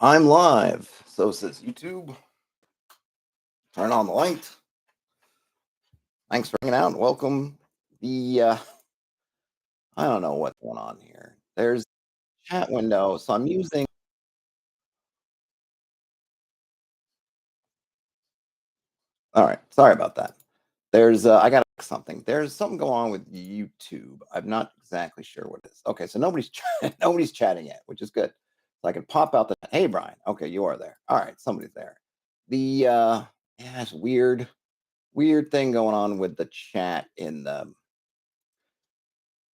I'm live. So says YouTube. Turn on the light. Thanks for hanging out. Welcome. I don't know what's going on here. There's chat window. So I'm using. All right. Sorry about that. I got something. There's something going on with YouTube. I'm not exactly sure what it is. Okay. So nobody's chatting yet, which is good. So I can pop out hey, Brian. Okay. You are there. All right. Somebody's there. Yeah, it's weird thing going on with the chat in the.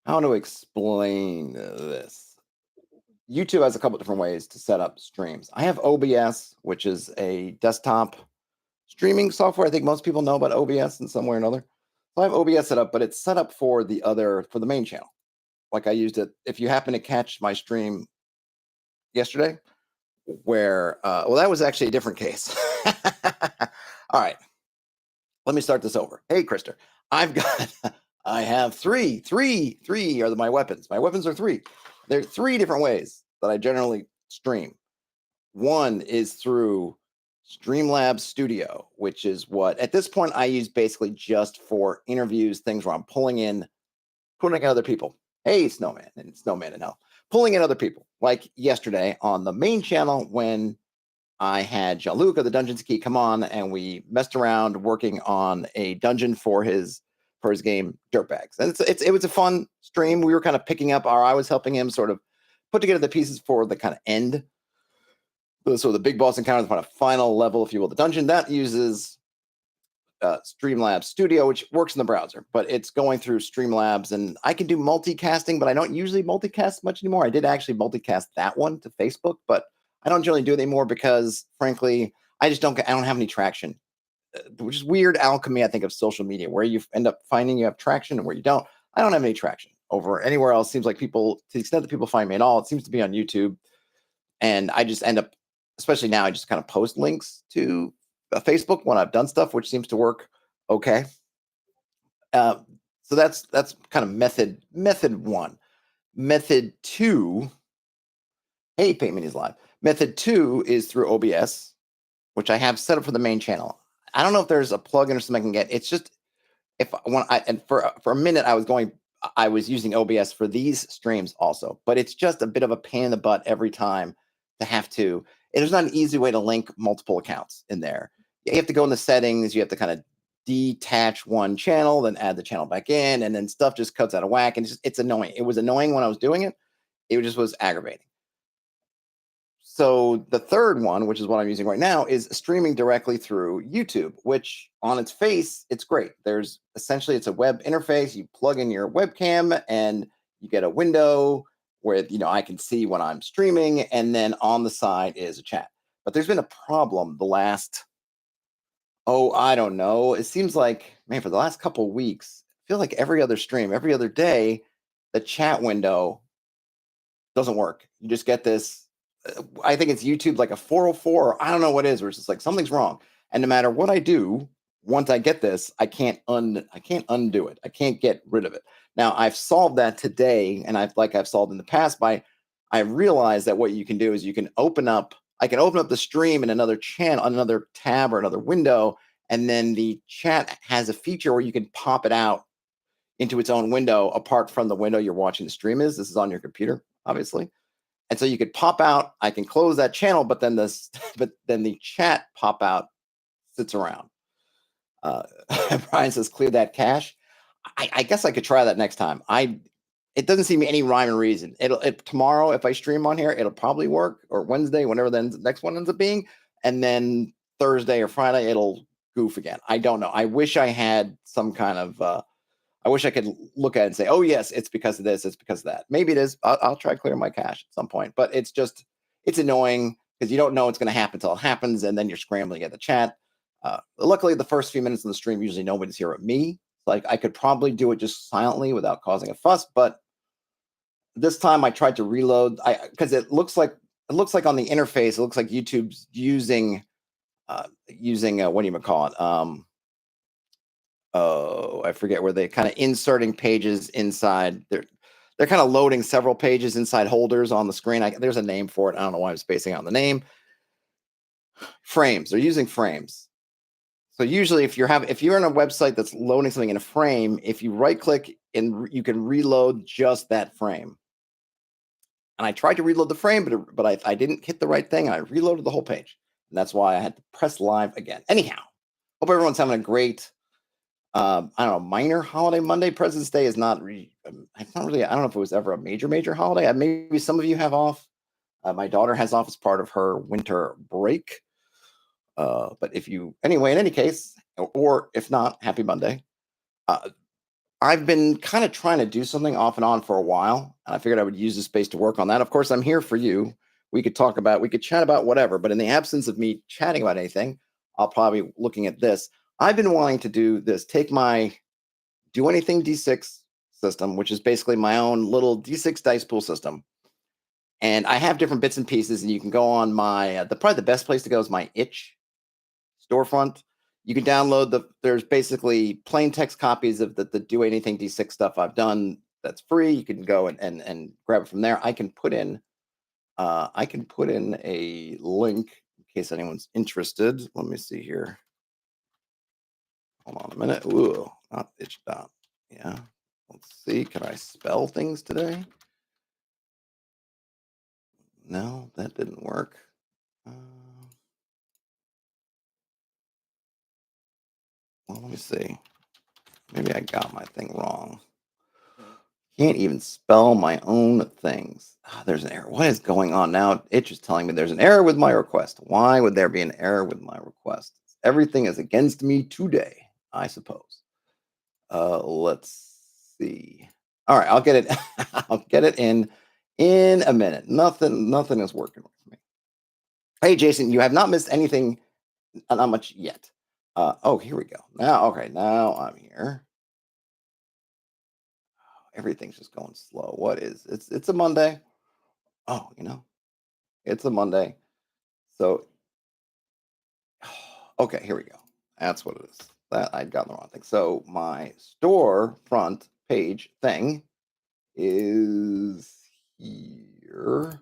How to explain this? YouTube has a couple different ways to set up streams. I have OBS, which is a desktop streaming software. I think most people know about OBS in some way or another. So I have OBS set up, but it's set up for the main channel. Like I used it. If you happen to catch my stream yesterday, where that was actually a different case. All right, let me start this over. Hey, Krister, I have three are my weapons. My weapons are three. There are three different ways that I generally stream. One is through Streamlabs Studio, which is what at this point I use basically just for interviews, things where I'm pulling in other people. Hey, Snowman and Hell. Pulling in other people. Like yesterday on the main channel when I had Jean-Luc of the Dungeons Key come on and we messed around working on a dungeon for his game Dirtbags. And it was a fun stream. We were kind of picking up I was helping him sort of put together the pieces for the kind of end. So the big boss encounter, the kind of final level, if you will, the dungeon that uses Streamlabs Studio, which works in the browser, but it's going through Streamlabs, and I can do multicasting, but I don't usually multicast much anymore. I did actually multicast that one to Facebook, but I don't generally do it anymore because, frankly, I don't have any traction, which is weird alchemy, I think, of social media, where you end up finding you have traction and where you don't. I don't have any traction over anywhere else. Seems like people, to the extent that people find me at all, it seems to be on YouTube, and I just end up, especially now, I just kind of post links to Facebook when I've done stuff, which seems to work okay. So that's kind of method one. Method two. Hey, Payment is live. Method two is through OBS, which I have set up for the main channel. I don't know if there's a plugin or something I can get. It's just for a minute I was using OBS for these streams also, but it's just a bit of a pain in the butt every time to have to. There's not an easy way to link multiple accounts in there. You have to go in the settings. You have to kind of detach one channel, then add the channel back in, and then stuff just cuts out of whack. And it's annoying. It was annoying when I was doing it. It just was aggravating. So the third one, which is what I'm using right now, is streaming directly through YouTube, which on its face, it's great. There's essentially, it's a web interface. You plug in your webcam and you get a window where, I can see when I'm streaming, and then on the side is a chat. But there's been a problem the last, I don't know. It seems like, man, for the last couple of weeks, I feel like every other stream, every other day, the chat window doesn't work. You just get this, I think it's YouTube like a 404. I don't know what it is, where it's just like something's wrong. And no matter what I do, once I get this, I can't undo it. I can't get rid of it. Now I've solved that today, and I've solved in the past I realized that what you can do is I can open up the stream in another channel, another tab or another window, and then the chat has a feature where you can pop it out into its own window apart from the window you're watching the stream is. This is on your computer, obviously. And so you could pop out, I can close that channel, but then the chat pop out sits around. Brian says, clear that cache. I guess I could try that next time. It doesn't seem any rhyme or reason. Tomorrow, if I stream on here, it'll probably work, or Wednesday, whenever the next one ends up being. And then Thursday or Friday, it'll goof again. I don't know. I wish I had some kind of, I wish I could look at it and say, oh, yes, it's because of this, it's because of that. Maybe it is. I'll try to clear my cache at some point. But it's annoying because you don't know what's going to happen until it happens, and then you're scrambling at the chat. Luckily, the first few minutes of the stream, usually nobody's here at me. Like, I could probably do it just silently without causing a fuss. But this time I tried to reload because it looks like on the interface, it looks like YouTube's using what do you call it? I forget where they kind of inserting pages inside. they're kind of loading several pages inside holders on the screen. There's a name for it. I don't know why I'm spacing out on the name. Frames. They're using frames. So usually if you're in a website that's loading something in a frame, if you right click and you can reload just that frame. And I tried to reload the frame, but I didn't hit the right thing, and I reloaded the whole page. And that's why I had to press live again. Anyhow, hope everyone's having a great, I don't know, minor holiday Monday. President's Day is not, it's not really, I don't know if it was ever a major holiday. Maybe some of you have off. My daughter has off as part of her winter break. But anyway, in any case, or if not, happy Monday. I've been kind of trying to do something off and on for a while, and I figured I would use this space to work on that. Of course, I'm here for you. We could chat about whatever, but in the absence of me chatting about anything, I'll probably be looking at this. I've been wanting to do this, take my Do Anything D6 system, which is basically my own little D6 dice pool system. And I have different bits and pieces, and you can go on probably the best place to go is my itch storefront. You can download there's basically plain text copies of the Do Anything D6 stuff I've done that's free. You can go and grab it from there. I can put in a link in case anyone's interested. Let me see here. Hold on a minute. Ooh, not itch dot. Yeah. Let's see. Can I spell things today? No, that didn't work. Well, let me see. Maybe I got my thing wrong. Can't even spell my own things. There's an error. What is going on now? It's just telling me there's an error with my request. Why would there be an error with my request? Everything is against me today, I suppose. Let's see. All right, I'll get it. I'll get it in a minute. Nothing is working with me. Hey, Jason, you have not missed anything. Not much yet. Oh, here we go. Now I'm here. Everything's just going slow. It's a Monday. Oh, it's a Monday. So, okay, here we go. That's what it is. That I'd gotten the wrong thing. So my storefront page thing is here.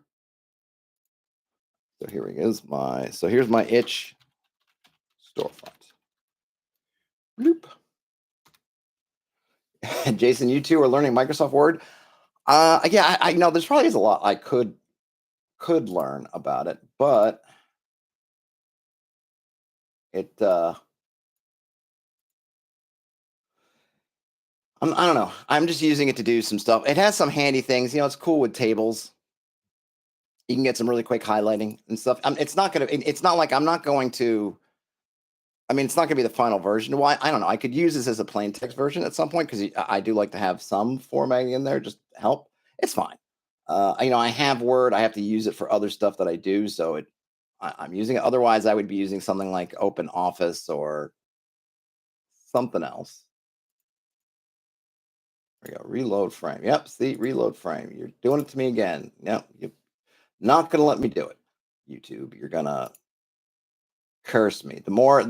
So here it is. Here's my itch storefront. Bloop. Jason, you two are learning Microsoft Word. Yeah, I know there's probably is a lot I could learn about it, but I don't know. I'm just using it to do some stuff. It has some handy things. It's cool with tables. You can get some really quick highlighting and stuff. It's not like I'm not going to. I mean, it's not going to be the final version. Why? I don't know. I could use this as a plain text version at some point because I do like to have some formatting in there just to help. It's fine. I have Word. I have to use it for other stuff that I do. So I'm using it. Otherwise, I would be using something like Open Office or something else. There we go. Reload frame. Yep. See, reload frame. You're doing it to me again. No, you're not going to let me do it. YouTube, you're going to curse me. The more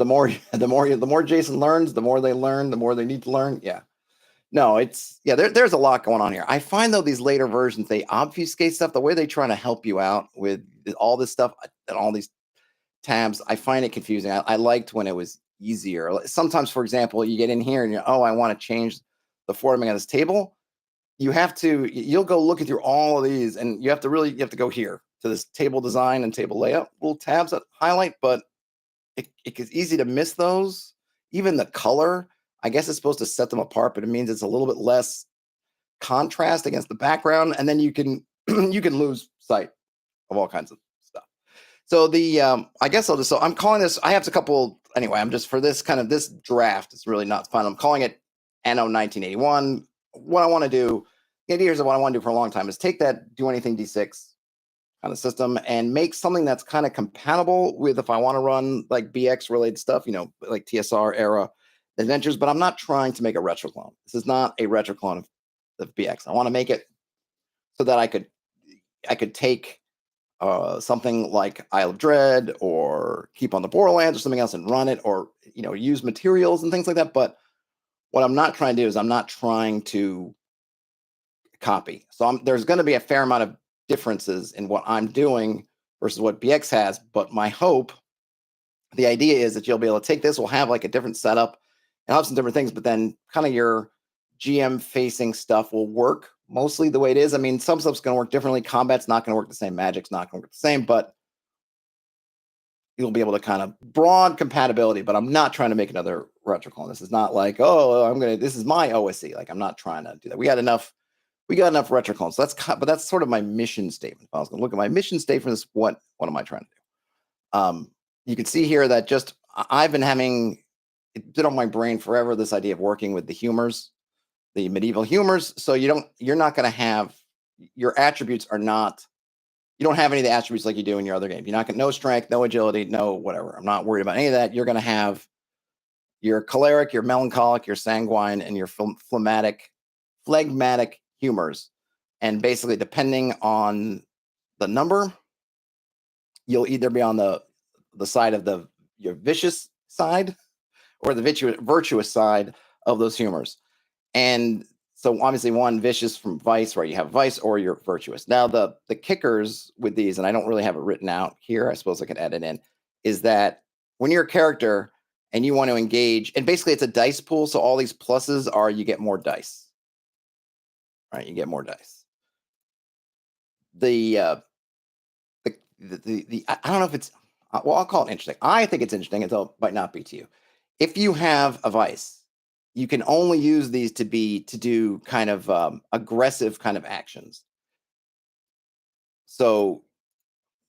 Jason learns, the more they learn, the more they need to learn. Yeah. No, there's a lot going on here. I find though these later versions, they obfuscate stuff. The way they try to help you out with all this stuff and all these tabs, I find it confusing. I liked when it was easier. Sometimes, for example, you get in here and I want to change the formatting of this table. You'll go looking through all of these and you have to go here to this table design and table layout little tabs that highlight, but it's easy to miss those. Even the color, I guess it's supposed to set them apart, but it means it's a little bit less contrast against the background, and then you can lose sight of all kinds of stuff. So I guess I'm calling this. I have a couple anyway. I'm just for this this draft. It's really not fun. I'm calling it Anno 1981. What I want to do, the idea is what I want to do for a long time is take that Do Anything D6 kind of system and make something that's kind of compatible with if I want to run like BX related stuff, like TSR era adventures, but I'm not trying to make a retro clone. This is not a retro clone of BX. I want to make it so that I could take something like Isle of Dread or Keep on the Borderlands or something else and run it, or use materials and things like that. But what I'm not trying to do is I'm not trying to copy. So there's going to be a fair amount of differences in what I'm doing versus what BX has. But my hope, the idea is that you'll be able to take this, we'll have like a different setup and have some different things, but then kind of your GM facing stuff will work mostly the way it is. I mean, some stuff's going to work differently. Combat's not going to work the same. Magic's not going to work the same, but you'll be able to kind of broad compatibility. But I'm not trying to make another retroclone. This is not like, oh, this is my OSE. Like, I'm not trying to do that. We got enough retroclones. So but that's sort of my mission statement. If I was going to look at my mission statement, what am I trying to do? You can see here that I've been having it been on my brain forever, this idea of working with the humors, the medieval humors. So you're not going to have, your attributes are not, you don't have any of the attributes like you do in your other game. You're not going to, no strength, no agility, no whatever. I'm not worried about any of that. You're going to have your choleric, your melancholic, your sanguine, and your phlegmatic humors. And basically, depending on the number, you'll either be on the side of your vicious side or the virtuous side of those humors. And so obviously one vicious from vice, where you have vice, or you're virtuous. Now the kickers with these, and I don't really have it written out here, I suppose I could add it in, is that when you're a character and you want to engage, and basically it's a dice pool, so all these pluses are you get more dice. Right? You get more dice. I don't know if it's, well, I'll call it interesting. I think it's interesting, although it might not be to you. If you have a vice, you can only use these to do kind of aggressive kind of actions. So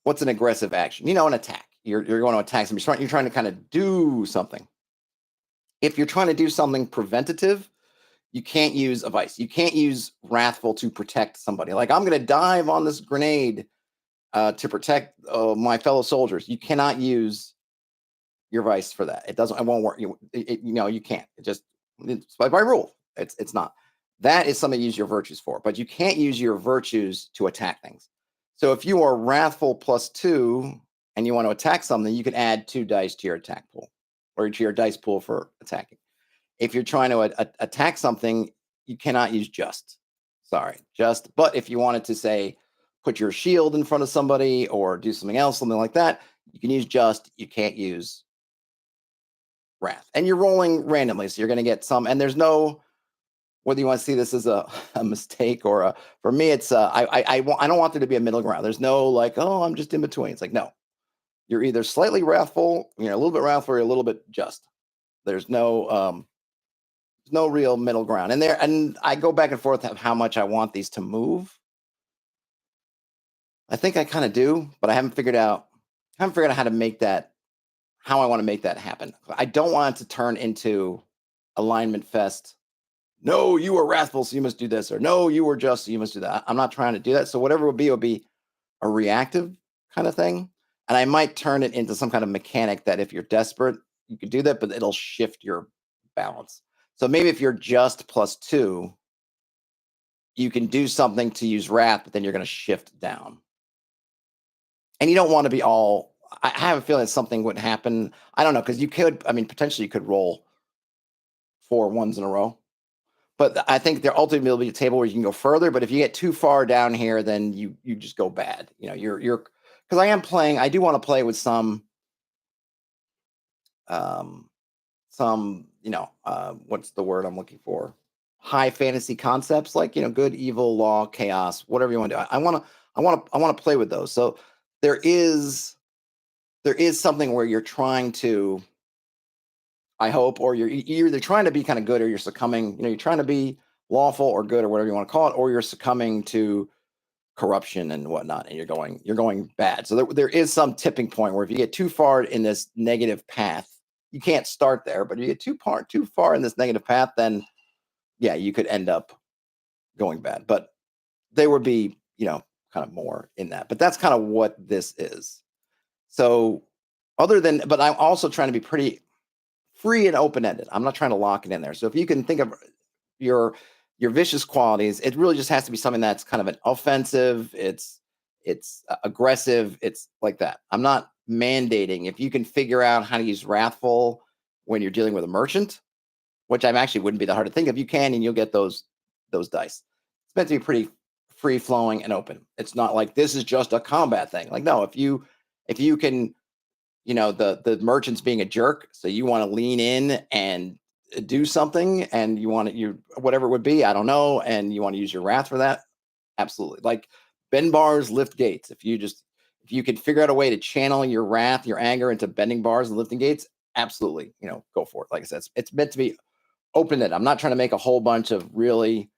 what's an aggressive action? An attack. You're going to attack somebody. You're trying to kind of do something. If you're trying to do something preventative, you can't use a vice. You can't use wrathful to protect somebody. Like, I'm going to dive on this grenade to protect my fellow soldiers. You cannot use your vice for that. It won't work. You can't. It's by rule. It's not. That is something you use your virtues for, but you can't use your virtues to attack things. So if you are wrathful +2 and you want to attack something, you can add 2 dice to your attack pool, or to your dice pool for attacking. If you're trying to attack something, you cannot use just. But if you wanted to, say, put your shield in front of somebody or do something else, something like that, you can use just. You can't use wrath. And you're rolling randomly, so you're going to get some. And there's no, whether you want to see this as a mistake or for me, it's I don't want there to be a middle ground. There's no like, oh, I'm just in between. It's like, no, you're either slightly wrathful, a little bit wrathful, or a little bit just. There's no real middle ground. And I go back and forth of how much I want these to move. I think I kind of do, but I haven't figured out how to make that, how I want to make that happen. I don't want it to turn into alignment fest. No, you were wrathful, so you must do this, or no, you were just, so you must do that. I'm not trying to do that. So whatever will be a reactive kind of thing. And I might turn it into some kind of mechanic that if you're desperate, you could do that, but it'll shift your balance. So maybe if you're just +2, you can do something to use wrath, but then you're going to shift down. And you don't want to be all, I have a feeling that something would happen. I don't know, because potentially you could roll 4 ones in a row. But I think there ultimately will be a table where you can go further. But if you get too far down here, then you just go bad. You're because I do want to play with some what's the word I'm looking for? High fantasy concepts, like good, evil, law, chaos, whatever you want to do. I want to play with those. So there is something where you're trying to, I hope, or you're either trying to be kind of good, or you're succumbing. You're trying to be lawful or good or whatever you want to call it, or you're succumbing to corruption and whatnot, and you're going bad. So there is some tipping point where if you get too far in this negative path, you can't start there, but you get too far in this negative path, then yeah, you could end up going bad. But there would be, kind of more in that. But that's kind of what this is. So but I'm also trying to be pretty free and open-ended. I'm not trying to lock it in there. So if you can think of your vicious qualities, it really just has to be something that's kind of an offensive, it's aggressive, it's like that. I'm not mandating. If you can figure out how to use wrathful when you're dealing with a merchant, which I actually wouldn't be that hard to think of, you can, and you'll get those dice. it's meant to be pretty free flowing and open. It's not like this is just a combat thing. Like, no, if you can, the merchant's being a jerk, so you want to lean in and do something, and you want to, you whatever it would be, I don't know, and you want to use your wrath for that, absolutely. Like, bend bars, lift gates. If you could figure out a way to channel your wrath, your anger into bending bars and lifting gates, absolutely, go for it. Like I said, it's meant to be open-ended. I'm not trying to make a whole bunch of really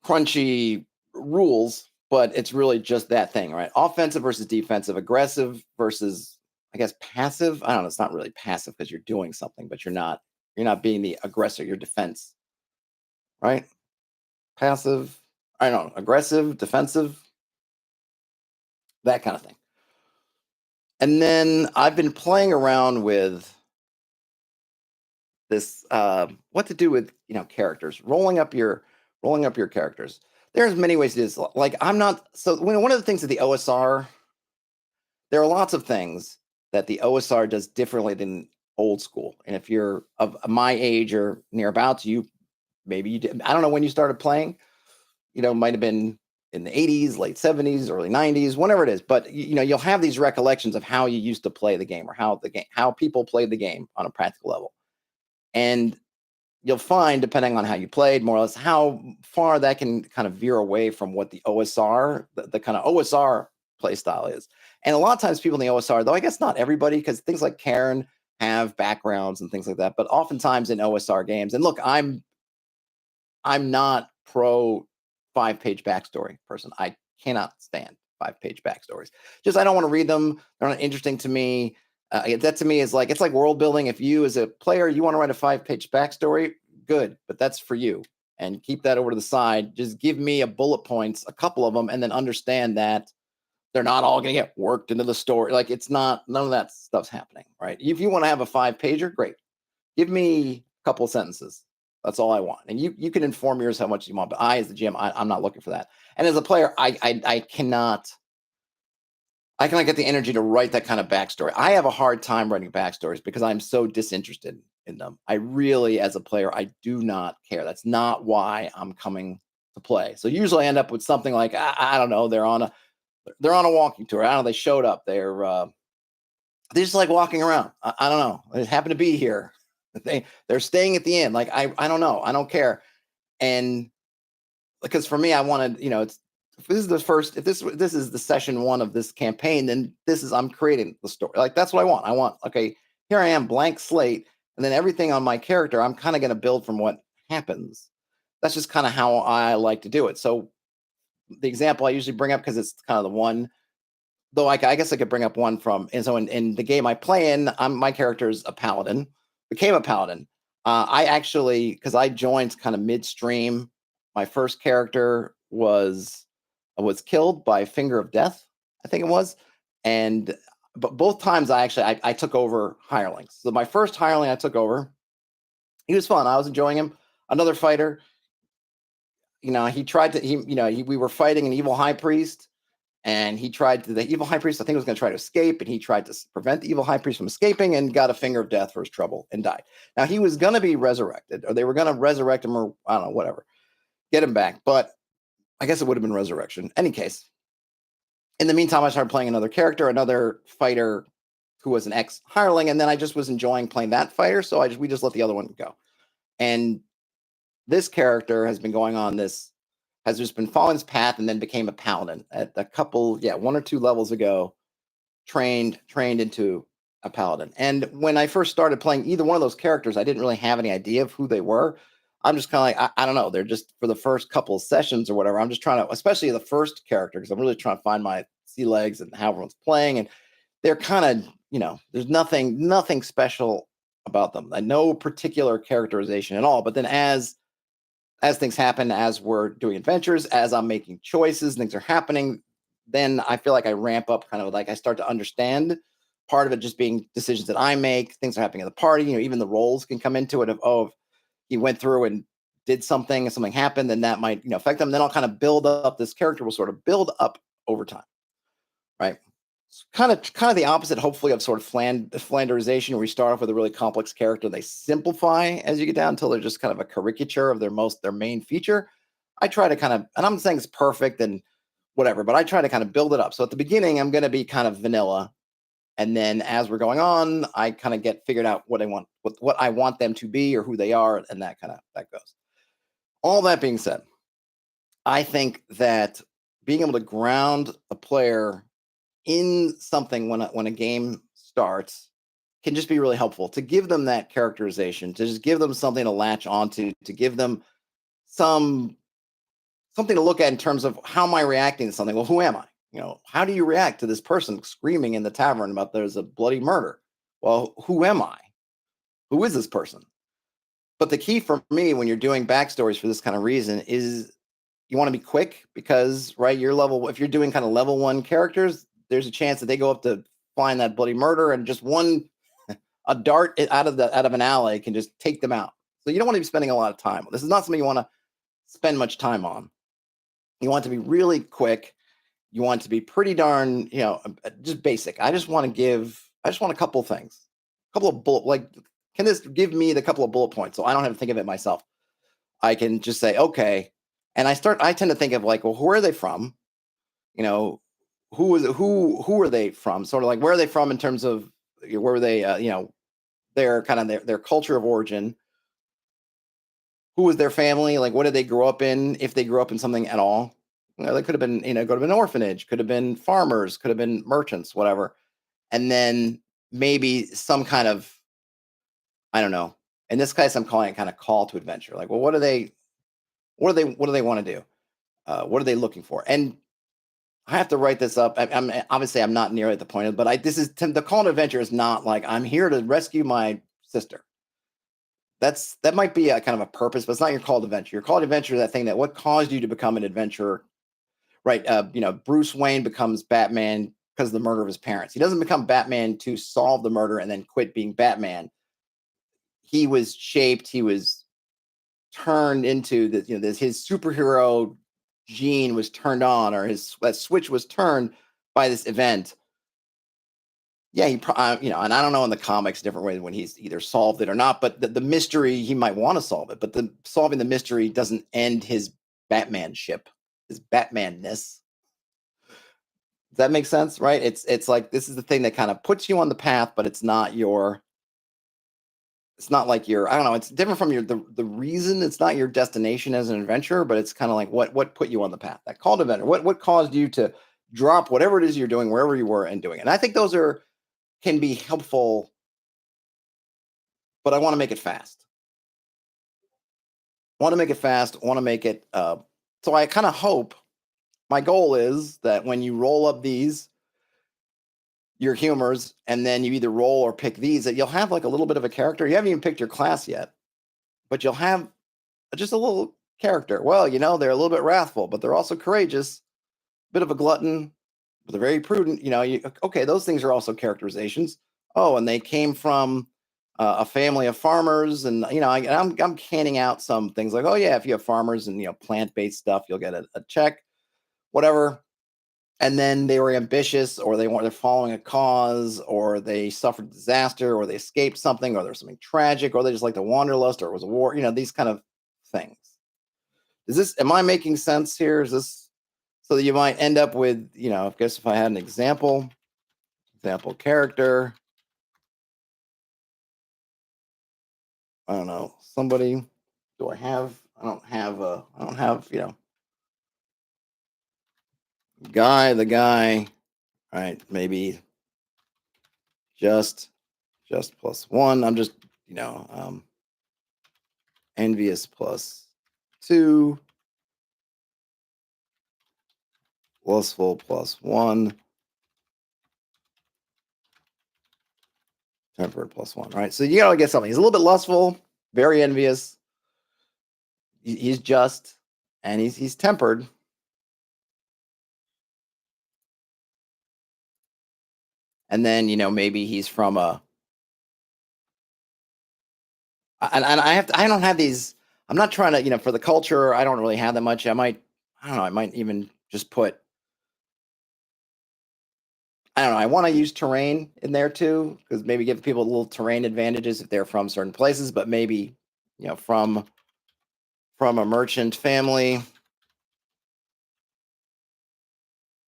crunchy rules, but it's really just that thing, right? Offensive versus defensive, aggressive versus, I guess, passive. I don't know. It's not really passive because you're doing something, but you're not being the aggressor. You're defense, right? Passive. I don't know. Aggressive, defensive, that kind of thing. And then I've been playing around with this what to do with characters, rolling up your characters. There's many ways to do this. Like, I'm not so one of the things that the OSR, there are lots of things that the OSR does differently than old school. And if you're of my age or nearabouts, maybe you did, I don't know when you started playing, might have been in the 80s, late 70s, early 90s, whenever it is. But you'll have these recollections of how you used to play the game, or how people played the game on a practical level. And you'll find, depending on how you played, more or less, how far that can kind of veer away from what the OSR, the kind of OSR play style is. And a lot of times people in the OSR, though I guess not everybody, because things like Karen have backgrounds and things like that, but oftentimes in OSR games, and look, I'm not pro 5-page backstory person. I cannot stand 5-page backstories. Just, I don't want to read them. They're not interesting to me. That to me is like, it's like world building. If you as a player, you want to write a 5-page backstory, good, but that's for you. And keep that over to the side. Just give me a bullet points, a couple of them, and then understand that they're not all going to get worked into the story. Like, it's not, none of that stuff's happening, right? If you want to have a 5-pager, great. Give me a couple of sentences. That's all I want. And you can inform yours how much you want, but I, as the GM, I'm not looking for that. And as a player, I cannot get the energy to write that kind of backstory. I have a hard time writing backstories because I'm so disinterested in them. I really, as a player, I do not care. That's not why I'm coming to play. So usually I end up with something like, I don't know, they're on a walking tour. I don't know, they showed up. They're just like walking around. I don't know. They happen to be here. They're staying at the inn. Like, I don't know. I don't care. And because for me, I wanted, it's, if this is the first, if this is the session 1 of this campaign, then I'm creating the story. Like, that's what I want. Okay, here I am, blank slate, and then everything on my character, I'm kind of going to build from what happens. That's just kind of how I like to do it. So the example I usually bring up, because it's kind of the one, though I guess I could bring up one from, and so in the game I play in, my character is a paladin, became a paladin. I actually, because I joined kind of midstream, my first character was killed by Finger of Death, I think it was. But both times I took over hirelings. So my first hireling I took over, he was fun. I was enjoying him. Another fighter, he tried to, we were fighting an evil high priest, and the evil high priest, I think, was going to try to escape, and he tried to prevent the evil high priest from escaping and got a Finger of Death for his trouble and died. Now, he was going to be resurrected, or they were going to resurrect him, or I don't know, whatever, get him back. But I guess it would have been resurrection. Any case, in the meantime, I started playing another character, another fighter who was an ex-hireling, and then I just was enjoying playing that fighter, so we just let the other one go. And this character has been going on this, has just been following his path, and then became a paladin at a couple, 1 or 2 levels ago, trained into a paladin. And when I first started playing either one of those characters, I didn't really have any idea of who they were. I'm just kind of like, I don't know. They're just, for the first couple of sessions or whatever, I'm just trying to, especially the first character, because I'm really trying to find my sea legs and how everyone's playing. And they're kind of, there's nothing special about them. No particular characterization at all. But then as things happen, as we're doing adventures, as I'm making choices, things are happening, then I feel like I ramp up, kind of like I start to understand, part of it just being decisions that I make, things are happening in the party, even the roles can come into it of, if he went through and did something and something happened, then that might, affect them. Then I'll kind of build up, this character will sort of build up over time, right? It's kind of the opposite, hopefully, of sort of Flanderization, where we start off with a really complex character, they simplify as you get down until they're just kind of a caricature of their main feature. I try to kind of, and I'm not saying it's perfect and whatever, but I try to kind of build it up. So at the beginning, I'm going to be kind of vanilla. And then as we're going on, I kind of get figured out what I want, what I want them to be or who they are. And that goes. All that being said, I think that being able to ground a player in something when a game starts can just be really helpful to give them that characterization, to just give them something to latch onto, to give them something to look at in terms of how am I reacting to something? Well, who am I? How do you react to this person screaming in the tavern about there's a bloody murder? Well, who am I? Who is this person? But the key for me when you're doing backstories for this kind of reason is you want to be quick because, right, if you're doing kind of level 1 characters, there's a chance that they go up to find that bloody murder and just a dart out of an alley can just take them out. So you don't want to be spending a lot of time. This is not something you want to spend much time on. You want to be really quick. You want to be pretty darn, just basic. I just want a couple of things, a couple of can this give me the couple of bullet points so I don't have to think of it myself? I can just say, okay. And I tend to think of like, well, who are they from? Who are they from? Sort of like, where are they from in terms of where were they, their kind of their culture of origin. Who was their family? Like, what did they grow up in? If they grew up in something at all, they could have been, could have been an orphanage, could have been farmers, could have been merchants, whatever. And then maybe some kind of, I don't know. In this case, I'm calling it kind of call to adventure. Like, well, what do they want to do? What are they looking for? And I have to write this up. I'm not near at the point of, but this is the call to adventure is not like I'm here to rescue my sister. That might be a kind of a purpose, but it's not your call to adventure. Your call to adventure is that thing that what caused you to become an adventurer, right? Bruce Wayne becomes Batman because of the murder of his parents. He doesn't become Batman to solve the murder and then quit being Batman. He was shaped. He was turned into his superhero gene was turned on, or that switch was turned by this event. Yeah, and I don't know in the comics different ways when he's either solved it or not, but the mystery, he might want to solve it, but solving the mystery doesn't end his Batmanship, his Batmanness. Does that make sense? Right? It's like this is the thing that kind of puts you on the path, but it's not like your, I don't know, it's different from the reason. It's not your destination as an adventurer, but it's kind of like what put you on the path. That call to adventure. What caused you to drop whatever it is you're doing, wherever you were and doing it. And I think those can be helpful, but I want to make it fast. I want to make it so I kind of hope, my goal is that when you roll up your humors, and then you either roll or pick these, that you'll have like a little bit of a character. You haven't even picked your class yet, but you'll have just a little character. Well, they're a little bit wrathful, but they're also courageous, bit of a glutton, but they're very prudent. Okay, those things are also characterizations. Oh, and they came from a family of farmers, and I'm canning out some things like, oh yeah, if you have farmers and plant-based stuff, you'll get a check, whatever. And then they were ambitious, or they're following a cause, or they suffered disaster, or they escaped something, or there's something tragic, or they just like the wanderlust, or it was a war. These kind of things. Am I making sense here? Is this so that you might end up with, I guess if I had an example character, I don't know, somebody, I don't have, the guy, right? Maybe just +1. I'm just, envious +2, lustful +1, tempered +1, right? So you gotta get something. He's a little bit lustful, very envious. He's just, and he's tempered. And then, maybe he's from I don't have these, I'm not trying to, for the culture, I don't really have that much. I don't know, I might even just put, I don't know, I want to use terrain in there too, because maybe give people a little terrain advantages if they're from certain places, but maybe, from a merchant family.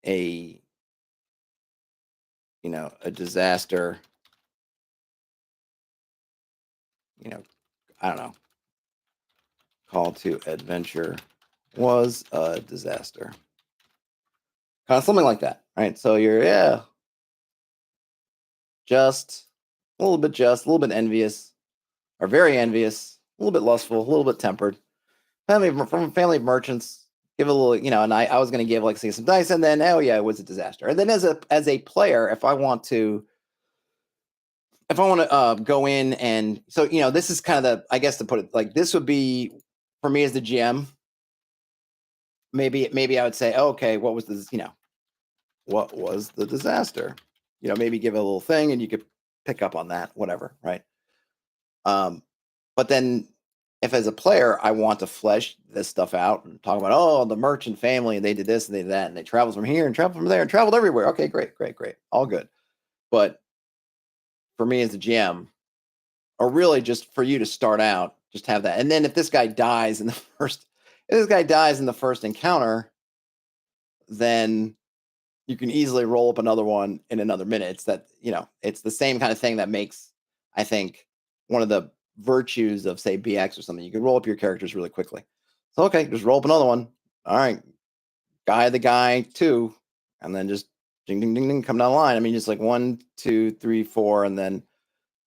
a a disaster, I don't know, call to adventure was a disaster. Kind of something like that, right? So you're just a little bit envious, or very envious, a little bit lustful, a little bit tempered. From a family of merchants. Give a little, and I was going to give like say some dice, and then oh yeah, it was a disaster. And then as a player, if I want to go in, and so this is kind of the, I guess, to put it like this would be for me as the GM. Maybe I would say, oh, okay, what was this? What was the disaster? Maybe give it a little thing, and you could pick up on that, whatever, right? But then if as a player I want to flesh this stuff out and talk about, oh, the merchant family and they did this and they did that and they traveled from here and traveled from there and traveled everywhere. Okay, great, all good. But for me as a GM, or really just for you to start out, just have that. And then if this guy dies in the first encounter, then you can easily roll up another one in another minute. It's that, it's the same kind of thing that makes, I think, one of the virtues of, say, BX or something. You can roll up your characters really quickly. So, okay, just roll up another one. All right, the guy 2, and then just ding, ding, ding, ding, come down the line. I mean, just like 1, 2, 3, 4, and then,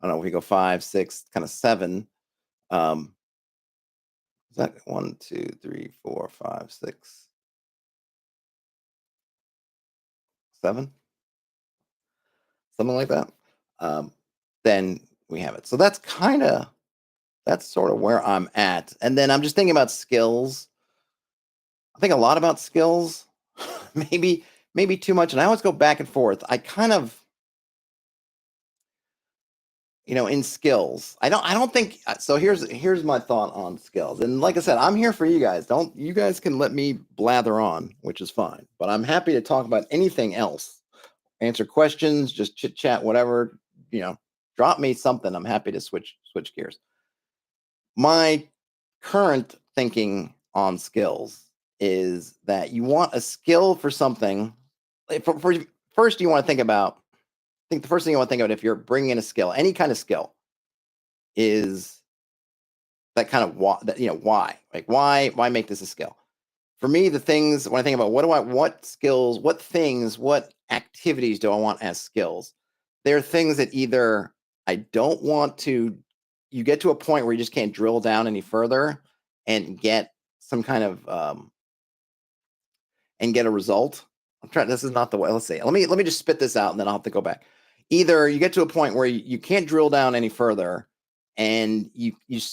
I don't know, we go 5, 6, kind of 7. Is that 1, 2, 3, 4, 5, 6, 7? Something like that. Then we have it. So that's sort of where I'm at. And then I'm just thinking about skills. I think a lot about skills, maybe too much. And I always go back and forth. I kind of, in skills, I don't think so. Here's my thought on skills. And like I said, I'm here for you guys. You guys can let me blather on, which is fine, but I'm happy to talk about anything else, answer questions, just chit chat, whatever, drop me something. I'm happy to switch gears. My current thinking on skills is that you want a skill for something. First, you want to think about. I think the first thing you want to think about if you're bringing in a skill, any kind of skill, is that kind of why, like why make this a skill? For me, the things when I think about what skills, what things, what activities do I want as skills? There are things that either I don't want to. You get to a point where you just can't drill down any further and get some kind of and get a result. I'm trying. This is not the way. Let's see. Let me just spit this out, and then I'll have to go back. Either you get to a point where you can't drill down any further, and there's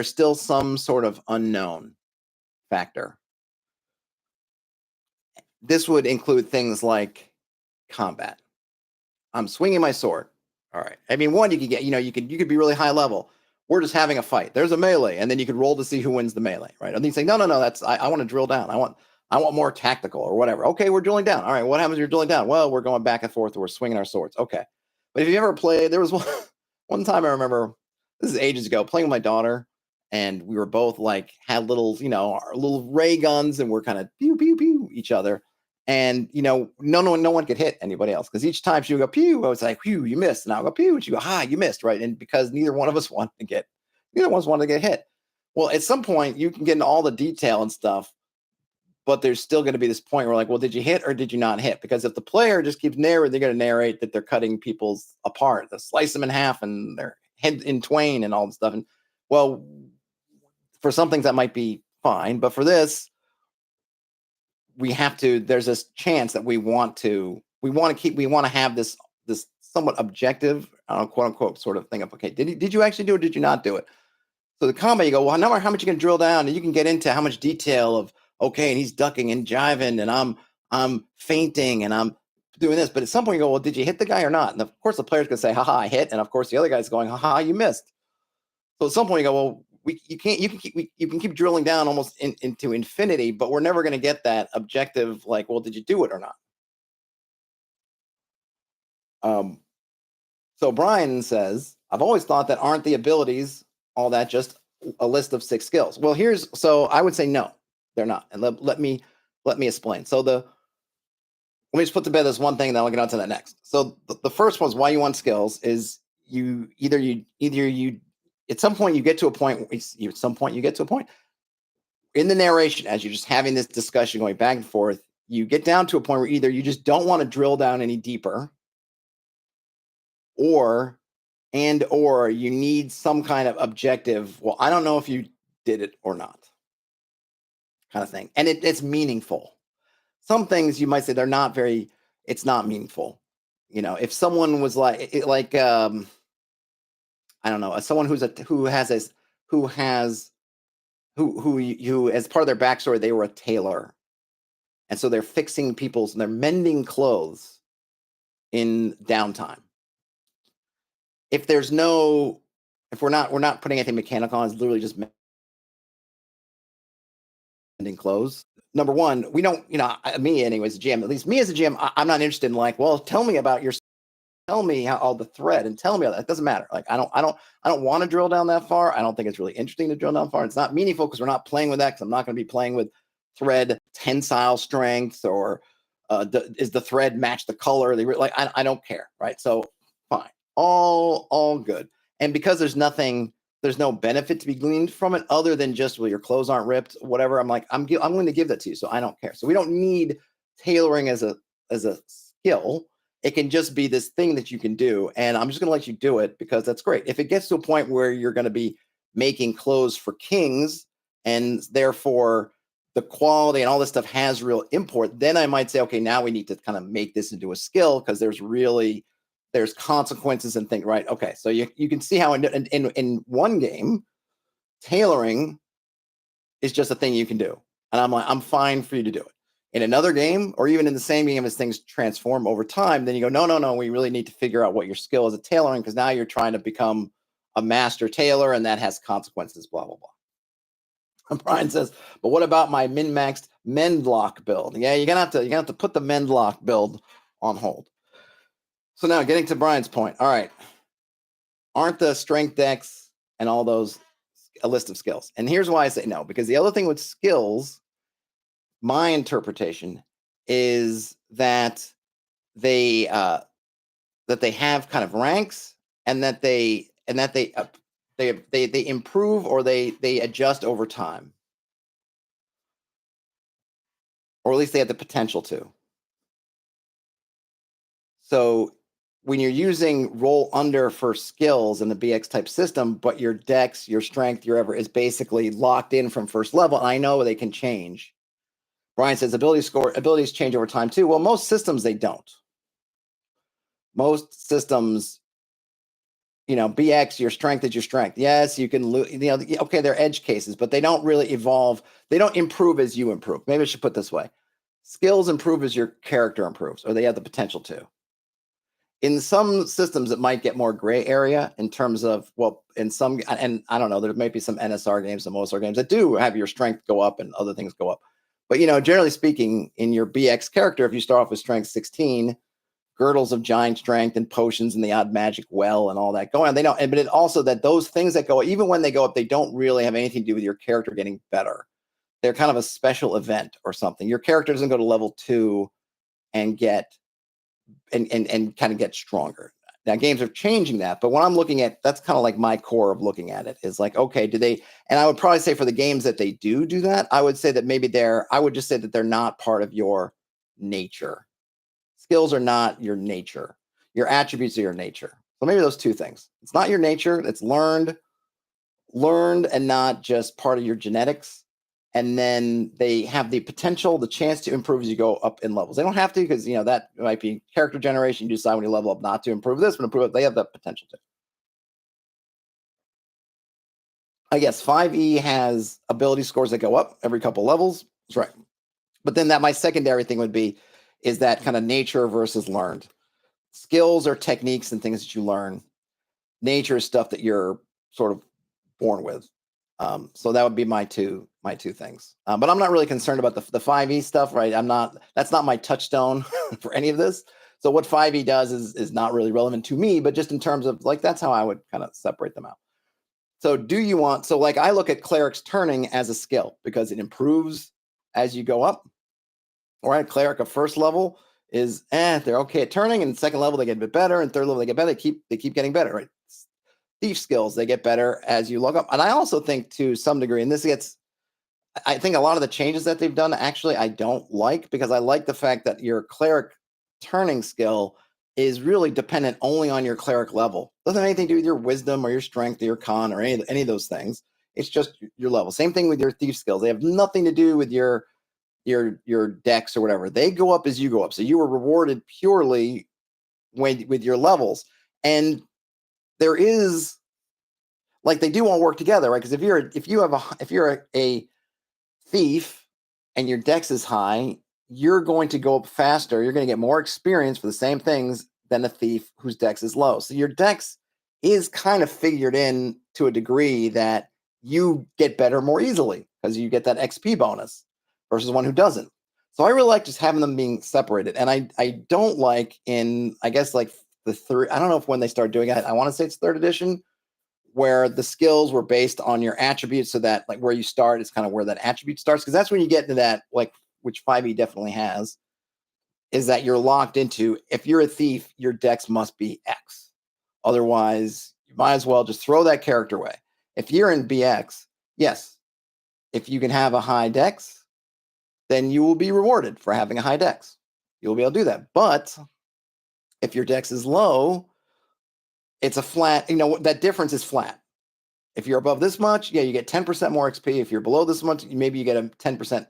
still some sort of unknown factor. This would include things like combat. I'm swinging my sword. All right. I mean, one, you could get, you could be really high level. We're just having a fight. There's a melee, and then you could roll to see who wins the melee, right? And then you say, no, that's I want to drill down. I want more tactical or whatever. Okay, we're drilling down. All right, what happens if you're drilling down? Well, we're going back and forth. We're swinging our swords. Okay. But if you ever played, there was one time I remember, this is ages ago, playing with my daughter, and we were both like had little, our little ray guns, and we're kind of pew pew pew each other. And no one could hit anybody else, because each time she would go pew, I was like, pew, you missed, and I'll go pew, and she go, ha, you missed, right? And because neither one of us wanted to get hit. Well, at some point you can get into all the detail and stuff, but there's still going to be this point where like, well, did you hit or did you not hit? Because if the player just keeps narrating, they're going to narrate that they're cutting people's apart, they slice them in half and their head in twain and all this stuff. And well, for some things that might be fine, but for this, there's this chance that we want to have this somewhat objective, quote unquote, sort of thing of, okay, did you actually do it? Did you not do it? So the combat, you go, well, no matter how much you can drill down, and you can get into how much detail of, okay, and he's ducking and jiving, and I'm feinting, and I'm doing this. But at some point you go, well, did you hit the guy or not? And of course the player's gonna say, haha, I hit, and of course the other guy's going, haha, you missed. So at some point you go, well, you can keep drilling down almost into infinity, but we're never going to get that objective, like, well, did you do it or not? So Brian says, I've always thought that aren't the abilities all that just a list of 6 skills. Well, so I would say no, they're not. And let me explain. So let me just put to bed this one thing, and then I'll get on to the next. So the first one's why you want skills is you at some point you get to a point in the narration as you're just having this discussion going back and forth, you get down to a point where either you just don't want to drill down any deeper, or you need some kind of objective. Well, I don't know if you did it or not, kind of thing. And it's meaningful. Some things you might say it's not meaningful. If someone was like I don't know, someone who as part of their backstory, they were a tailor. And so they're they're mending clothes in downtime. If we're not putting anything mechanical on, it's literally just mending clothes. Number one, we don't, me anyways, GM, at least me as a GM, I'm not interested in like, well, tell me how all the thread and tell me all that. It doesn't matter. Like, I don't want to drill down that far. I don't think it's really interesting to drill down far. It's not meaningful because we're not playing with that, because I'm not going to be playing with thread tensile strength or is the thread match the color? I don't care. Right. So fine. All good. And because there's no benefit to be gleaned from it other than just, well, your clothes aren't ripped, whatever. I'm like, I'm going to give that to you. So I don't care. So we don't need tailoring as a skill. It can just be this thing that you can do. And I'm just going to let you do it because that's great. If it gets to a point where you're going to be making clothes for kings and therefore the quality and all this stuff has real import, then I might say, okay, now we need to kind of make this into a skill because there's consequences and things, right? Okay, so you can see how in one game, tailoring is just a thing you can do. And I'm like, I'm fine for you to do it. In another game, or even in the same game, as things transform over time, then you go, no, we really need to figure out what your skill is at tailoring, because now you're trying to become a master tailor, and that has consequences, blah, blah, blah. And Brian says, but what about my min-maxed mendlock build? Yeah, you're gonna have to put the mendlock build on hold. So now getting to Brian's point. All right. Aren't the strength decks and all those a list of skills? And here's why I say no, because the other thing with skills, my interpretation is that they have kind of ranks, and that they improve or they adjust over time, or at least they have the potential to. So when you're using roll under for skills in the BX type system, but your dex, your strength, your ever is basically locked in from first level, I know they can change. Brian says abilities change over time too. Well, most systems, they don't. Most systems, BX, your strength is your strength. Yes, you can lose, okay, they're edge cases, but they don't really evolve. They don't improve as you improve. Maybe I should put it this way. Skills improve as your character improves, or they have the potential to. In some systems, it might get more gray area in terms of, well, in some, and I don't know, there might be some NSR games, some OSR games that do have your strength go up and other things go up. But, generally speaking, in your BX character, if you start off with strength 16, girdles of giant strength and potions and the odd magic well and all that going on, they don't, but it also that those things that go, even when they go up, they don't really have anything to do with your character getting better. They're kind of a special event or something. Your character doesn't go to level 2 and get and kind of get stronger. Now games are changing that, but when I'm looking at, that's kind of like my core of looking at it is like, okay, do they, and I would probably say for the games that they do that, I would say that maybe I would just say that they're not part of your nature. Skills are not your nature. Your attributes are your nature. So maybe those two things. It's not your nature. It's learned and not just part of your genetics. And then they have the potential, the chance to improve as you go up in levels. They don't have to, because that might be character generation. You decide when you level up not to improve this, but improve it. They have the potential to. I guess 5e has ability scores that go up every couple levels. That's right. But then my secondary thing would be, is that kind of nature versus learned. Skills are techniques and things that you learn. Nature is stuff that you're sort of born with. So that would be my two things. But I'm not really concerned about the 5e stuff, right? That's not my touchstone for any of this. So what 5e does is not really relevant to me, but just in terms of like, that's how I would kind of separate them out. So like I look at cleric's turning as a skill because it improves as you go up. All right, cleric of first level is they're okay at turning, and second level they get a bit better, and third level they get better. They keep getting better, right? Thief skills, they get better as you log up. And I also think to some degree, and I think a lot of the changes that they've done actually I don't like, because I like the fact that your cleric turning skill is really dependent only on your cleric level. Doesn't have anything to do with your wisdom or your strength or your con or any of those things. It's just your level. Same thing with your thief skills. They have nothing to do with your dex or whatever. They go up as you go up. So you were rewarded purely with your levels. And there is, like, they do all work together, right? Because if you're a thief and your dex is high, you're going to go up faster. You're going to get more experience for the same things than a thief whose dex is low. So your dex is kind of figured in to a degree that you get better more easily because you get that XP bonus versus one who doesn't. So I really like just having them being separated. And I don't like in, I guess, like the third, I don't know if when they start doing it, I want to say it's third edition, where the skills were based on your attributes, so that like where you start is kind of where that attribute starts, because that's when you get into that, like, which 5e definitely has, is that you're locked into, if you're a thief, your dex must be X. Otherwise, you might as well just throw that character away. If you're in BX, yes, if you can have a high dex, then you will be rewarded for having a high dex. You'll be able to do that. But if your dex is low, it's a flat, that difference is flat. If you're above this much, yeah, you get 10% more XP. If you're below this much, maybe you get a 10%,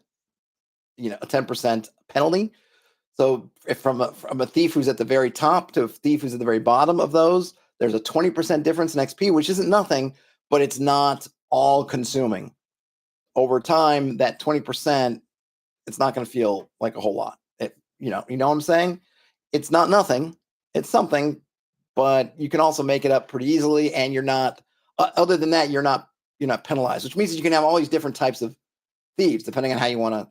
a 10% penalty. So if from a thief who's at the very top to a thief who's at the very bottom of those, there's a 20% difference in XP, which isn't nothing, but it's not all consuming. Over time, that 20%, it's not going to feel like a whole lot. You know what I'm saying? It's not nothing. It's something, but you can also make it up pretty easily, and you're not. Other than that, you're not penalized, which means that you can have all these different types of thieves depending on how you want to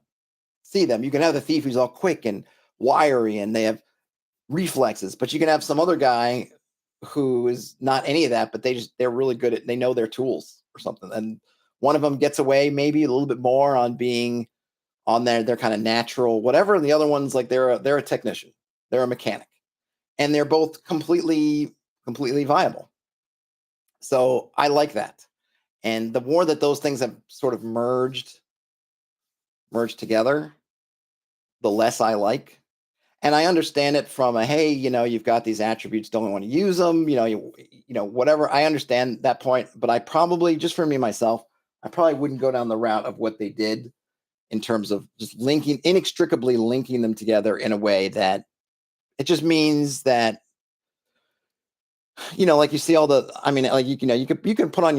see them. You can have the thief who's all quick and wiry and they have reflexes, but you can have some other guy who is not any of that, but they're really good at, they know their tools or something. And one of them gets away maybe a little bit more on being on their kind of natural whatever, and the other one's like they're a technician, they're a mechanic, and they're both completely viable. So I like that. And the more that those things have sort of merged together, the less I like. And I understand it from hey, you've got these attributes, don't want to use them, whatever. I understand that point, but I probably, just for me myself, I probably wouldn't go down the route of what they did in terms of just inextricably linking them together in a way that it just means that, like you see all the, I mean, like, you can put on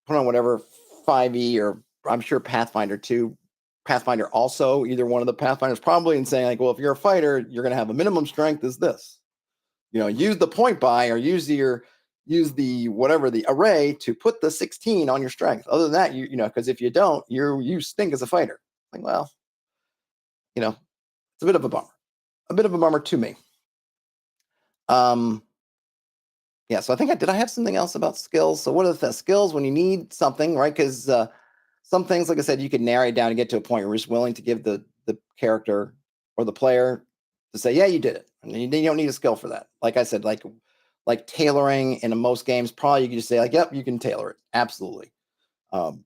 whatever 5e, or I'm sure Pathfinder too. Pathfinder also, either one of the Pathfinders probably, and saying like, well, if you're a fighter, you're going to have a minimum strength is this, use the point buy or use the whatever, the array to put the 16 on your strength. Other than that, because if you don't, you stink as a fighter. Like, well, it's a bit of a bummer to me. Yeah, so I think I have something else about skills. So what are the skills when you need something, right? Because some things, like I said, you can narrow it down and get to a point where you're just willing to give the character or the player to say, yeah, you did it. And you don't need a skill for that. Like I said, like tailoring in most games, probably you can just say like, yep, you can tailor it. Absolutely.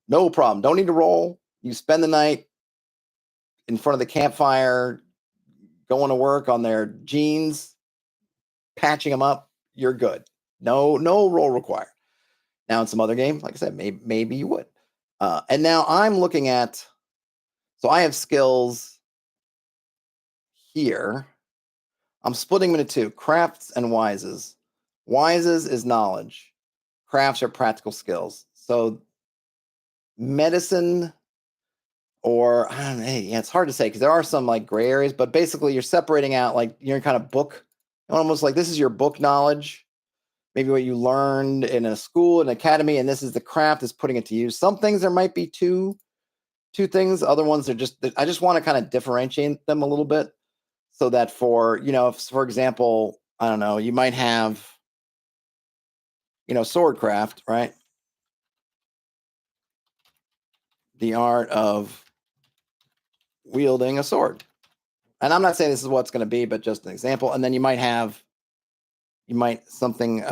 No problem. Don't need to roll. You spend the night in front of the campfire, going to work on their jeans, patching them up. You're good. No roll required. Now in some other game, like I said, maybe you would. And now I'm looking at, so I have skills here. I'm splitting them into two, crafts and wises. Wises is knowledge. Crafts are practical skills. So medicine, or I don't know, yeah, it's hard to say because there are some like gray areas, but basically you're separating out, like you're kind of book, almost like this is your book knowledge, maybe what you learned in a school, an academy, and this is the craft is putting it to use. Some things there might be two things. Other ones are I just want to kind of differentiate them a little bit, so that for, if, for example, I don't know, you might have, swordcraft, right? The art of wielding a sword. And I'm not saying this is what it's going to be, but just an example. And then you might something, I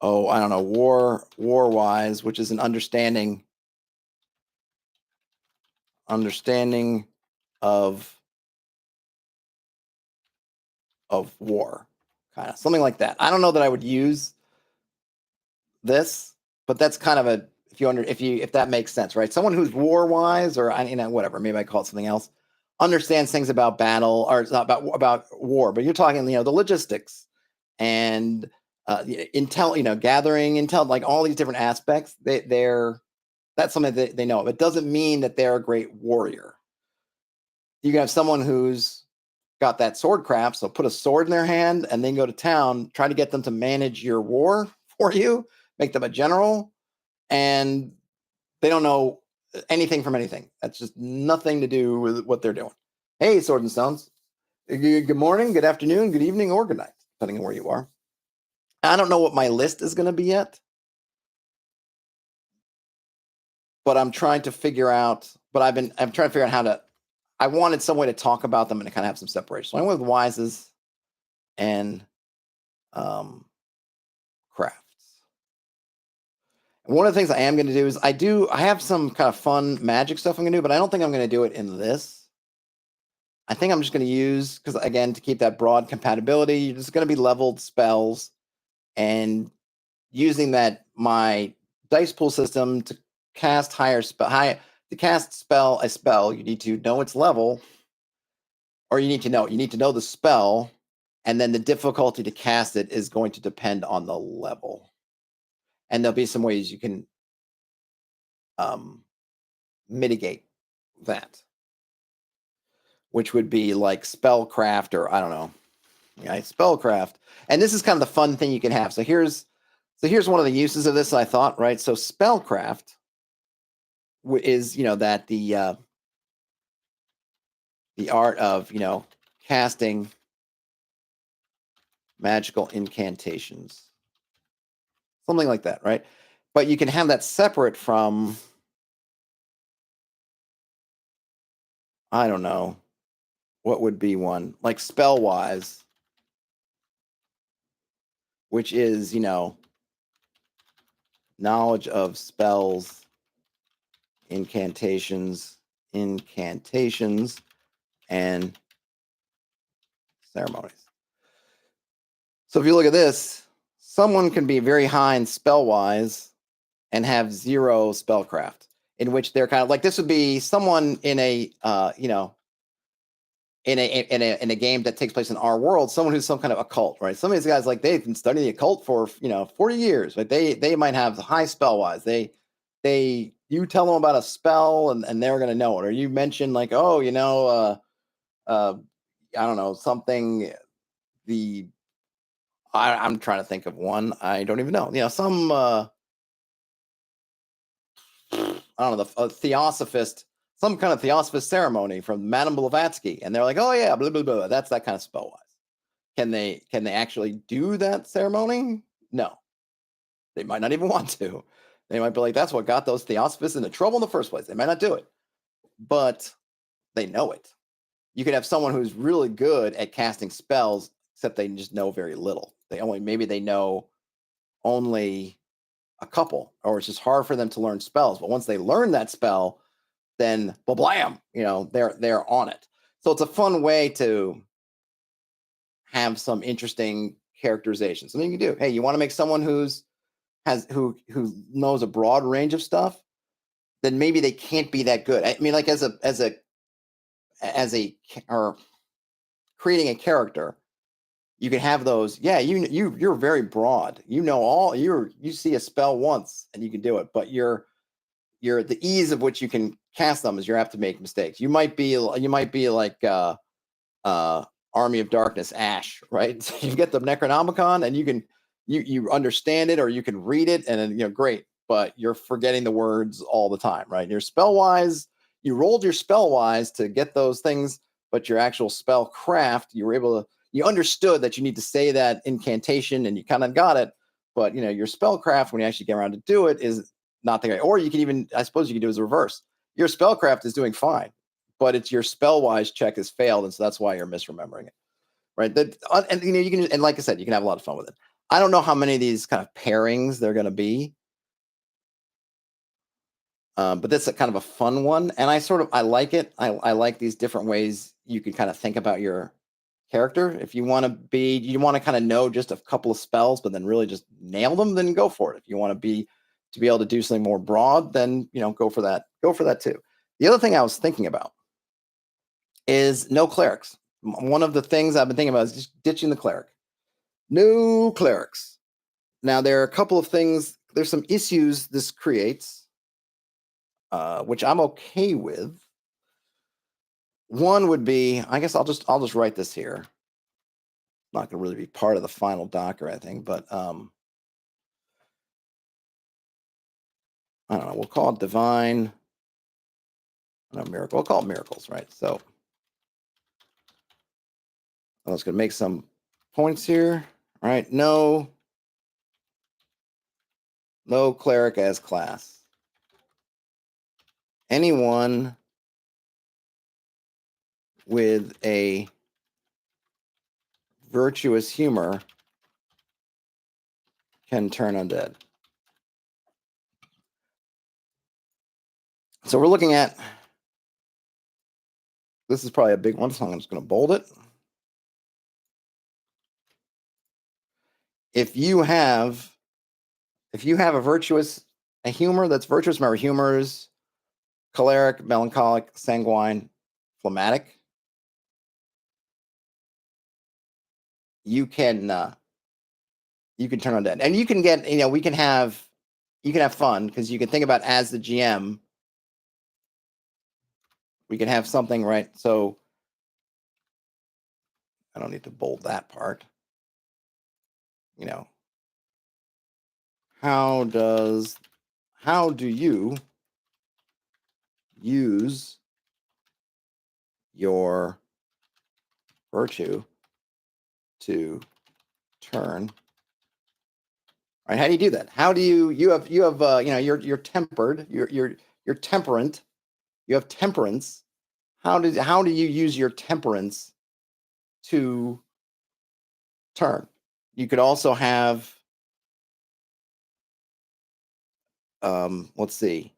don't know, war-wise, which is an understanding of war, kind of something like that. I don't know that I would use this, but that's kind of a, if that makes sense, right? Someone who's war-wise, or whatever, maybe I call it something else, understands things about battle, or about war, but you're talking, the logistics and intel, gathering intel, like all these different aspects. That's something that they know. It doesn't mean that they're a great warrior. You can have someone who's got that sword craft, so put a sword in their hand and then go to town, try to get them to manage your war for you, make them a general, and they don't know anything from anything. That's just nothing to do with what they're doing. Hey, Sword and Stones. Good morning, good afternoon, good evening, or good night, depending on where you are. I don't know what my list is going to be yet, but I'm trying to figure out. But I'm trying to figure out how to. I wanted some way to talk about them and to kind of have some separation. So I went with wises and crafts. And one of the things I am going to do is I have some kind of fun magic stuff I'm going to do, but I don't think I'm going to do it in this. I think I'm just going to use, because again, to keep that broad compatibility, you're just going to be leveled spells, and using my dice pool system to cast to cast a spell, you need to know its level, or you need to know the spell, and then the difficulty to cast it is going to depend on the level. And there'll be some ways you can mitigate that, which would be like spellcraft, or I don't know, spellcraft. And this is kind of the fun thing you can have. So here's one of the uses of this, I thought, right? So spellcraft is, that the art of, casting magical incantations, something like that, right? But you can have that separate from, I don't know, what would be one, like spell-wise, which is, knowledge of spells, incantations, and ceremonies. So if you look at this, someone can be very high in spell-wise and have 0 spellcraft, in which they're kind of like, this would be someone in a in a game that takes place in our world, someone who's some kind of occult, right? Some of these guys, like, they've been studying the occult for 40 years, but they might have high spell-wise. You tell them about a spell and they're gonna know it. Or you mention like, I don't know, something, I'm trying to think of one. I don't even know. Some I don't know, the theosophist, some kind of theosophist ceremony from Madame Blavatsky, and they're like, oh yeah, blah blah blah. That's that kind of spell-wise. Can they actually do that ceremony? No. They might not even want to. They might be like, that's what got those theosophists into trouble in the first place. They might not do it, but they know it. You could have someone who's really good at casting spells, except they just know very little. Maybe they know only a couple, or it's just hard for them to learn spells. But once they learn that spell, then blam, they're on it. So it's a fun way to have some interesting characterization. Something you can do. Hey, you want to make someone who knows a broad range of stuff, then maybe they can't be that good. I mean, like or creating a character, you can have those. Yeah, you're very broad. You see a spell once and you can do it, but the ease of which you can cast them is you're apt to make mistakes. You might be like Army of Darkness Ash, right? So you get the Necronomicon and you understand it, or you can read it, and then great, but you're forgetting the words all the time, right? Your spell-wise, you rolled your spell-wise to get those things, but your actual spell craft, you understood that you need to say that incantation and you kind of got it, but your spell craft, when you actually get around to do it, is not the right. Or you can even, I suppose you can do as a reverse. Your spellcraft is doing fine, but it's your spell-wise check has failed, and so that's why you're misremembering it, right? That and you can, and like I said, you can have a lot of fun with it. I don't know how many of these kind of pairings they're going to be, but that's a kind of a fun one, and I like it. I like these different ways you can kind of think about your character. If you want to kind of know just a couple of spells, but then really just nail them, then go for it. If you want to be able to do something more broad, then go for that. Go for that too. The other thing I was thinking about is no clerics. One of the things I've been thinking about is just ditching the cleric. No clerics. Now there are a couple of things. There's some issues this creates, which I'm okay with. One would be, I guess I'll just write this here. Not going to really be part of the final doc or anything, but I don't know. We'll call it divine. No, miracle. We'll call it miracles, right? So I'm just going to make some points here. All right. No cleric as class. Anyone with a virtuous humor can turn undead. So we're looking at, this is probably a big one, so I'm just going to bold it. If you have a humor that's virtuous, remember humors, choleric, melancholic, sanguine, phlegmatic, you can turn undead, and you can get, you can have fun, because you can think about, as the GM, we can have something, right? So I don't need to bold that part. How do you use your virtue to turn? Right? How do you do that? How do you have you're tempered, you're temperate, you have temperance. How do you use your temperance to turn? You could also have, let's see,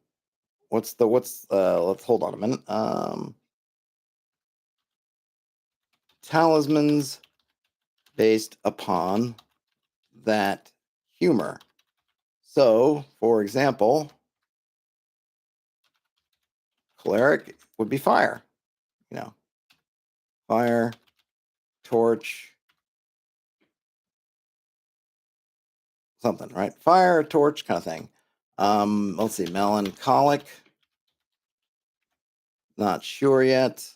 let's hold on a minute. Talismans based upon that humor. So, for example, cleric would be fire. Fire, torch, something, right? Fire, torch, kind of thing. Let's see, melancholic. Not sure yet.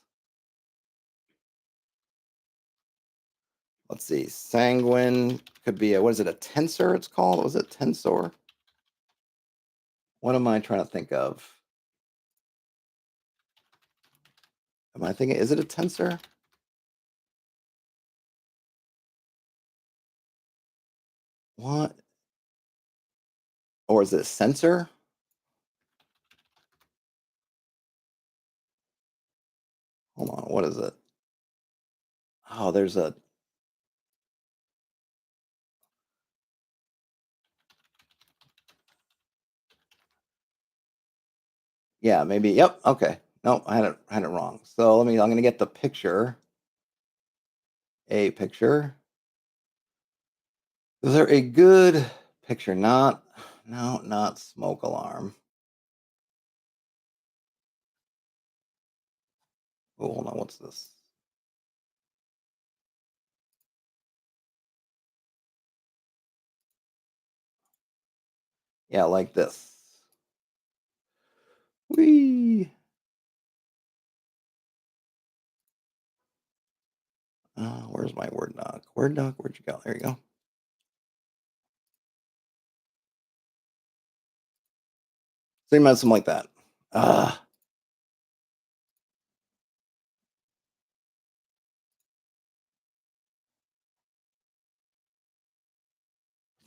Let's see, sanguine could be what is it, a tensor? It's called. Was it tensor? What am I trying to think of? Am I thinking? Is it a tensor? What? Or is it a sensor? Hold on. What is it? Oh, there's a. Yeah, maybe. Yep. Okay. No, I had it wrong. So I'm going to get the picture. A picture. Is there a good picture? Not smoke alarm. Oh, hold on. What's this? Yeah, like this. Whee! Where's my word doc? Word doc, where'd you go? There you go. Think about something like that.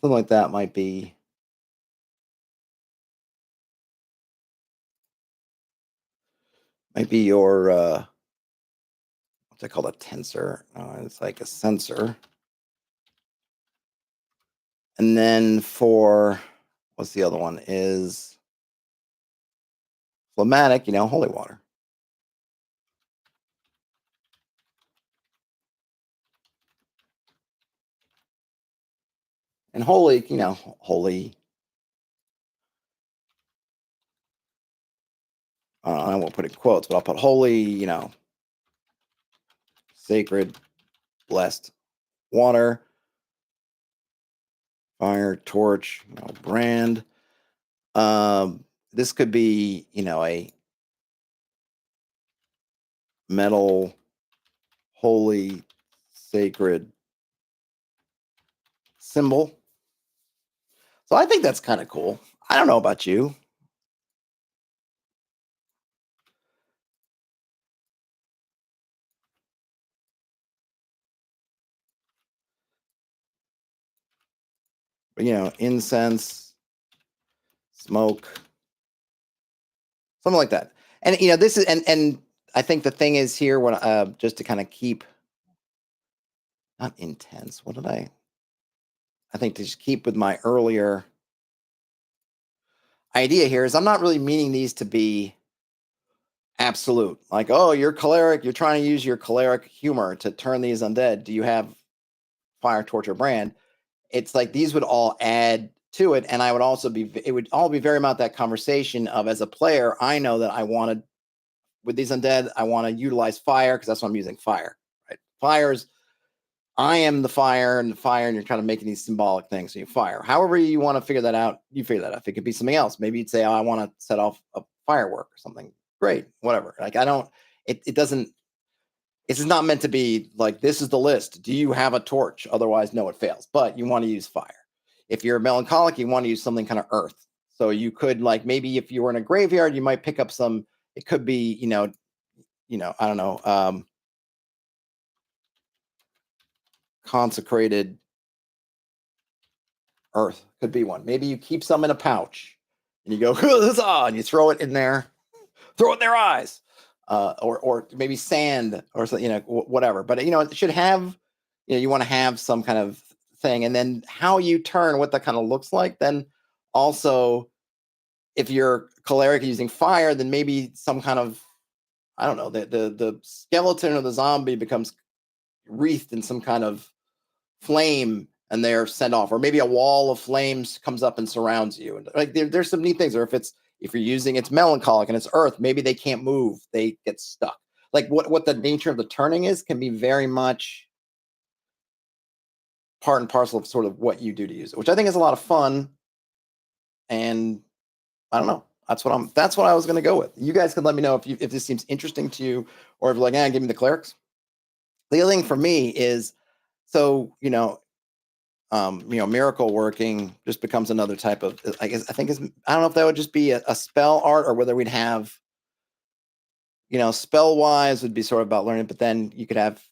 Something like that might be. might be your what's it called, a tensor? It's like a sensor. And then for what's the other one? Is phlegmatic, holy water. And holy, holy. I won't put it in quotes, but I'll put holy, sacred, blessed water, fire, torch, brand. This could be, a metal, holy, sacred symbol. So I think that's kind of cool. I don't know about you. But, incense, smoke, something like that. And this is and I think the thing is here when just to kind of keep not intense. What did I think to just keep with my earlier idea here is I'm not really meaning these to be absolute. Like, oh, you're choleric, you're trying to use your choleric humor to turn these undead. Do you have fire, torch, or brand? It's like these would all add to it, and I would also it would all be very much that conversation of, as a player, I know that I wanted with these undead, I want to utilize fire because that's what I'm using. Fire, right? Fires. I am the fire, and you're kind of making these symbolic things. So you fire. However you want to figure that out, you figure that out. If it could be something else, maybe you'd say, "Oh, I want to set off a firework or something." Great, whatever. Like I don't. It doesn't. It's not meant to be like this is the list. Do you have a torch? Otherwise, no, it fails. But you want to use fire. If you're melancholic, you want to use something kind of earth. So you could, like, maybe if you were in a graveyard, you might pick up some. It could be, I don't know, consecrated earth could be one. Maybe you keep some in a pouch and you go, huzzah, and you throw it in there, throw it in their eyes. Or maybe sand or something, whatever. But it should have, you want to have some kind of thing, and then how you turn, what that kind of looks like. Then also, if you're choleric using fire, then maybe some kind of, I don't know, the skeleton or the zombie becomes wreathed in some kind of flame and they're sent off, or maybe a wall of flames comes up and surrounds you. And like there's some neat things. Or if you're using it's melancholic and it's earth, maybe they can't move, they get stuck. Like what the nature of the turning is can be very much part and parcel of sort of what you do to use it, which I think is a lot of fun. And I don't know. That's what I was going to go with. You guys can let me know if this seems interesting to you, or if you're like, give me the clerics. The other thing for me is, so miracle working just becomes another type of, I think I don't know if that would just be a spell art, or whether we'd have, spell wise would be sort of about learning, but then you could have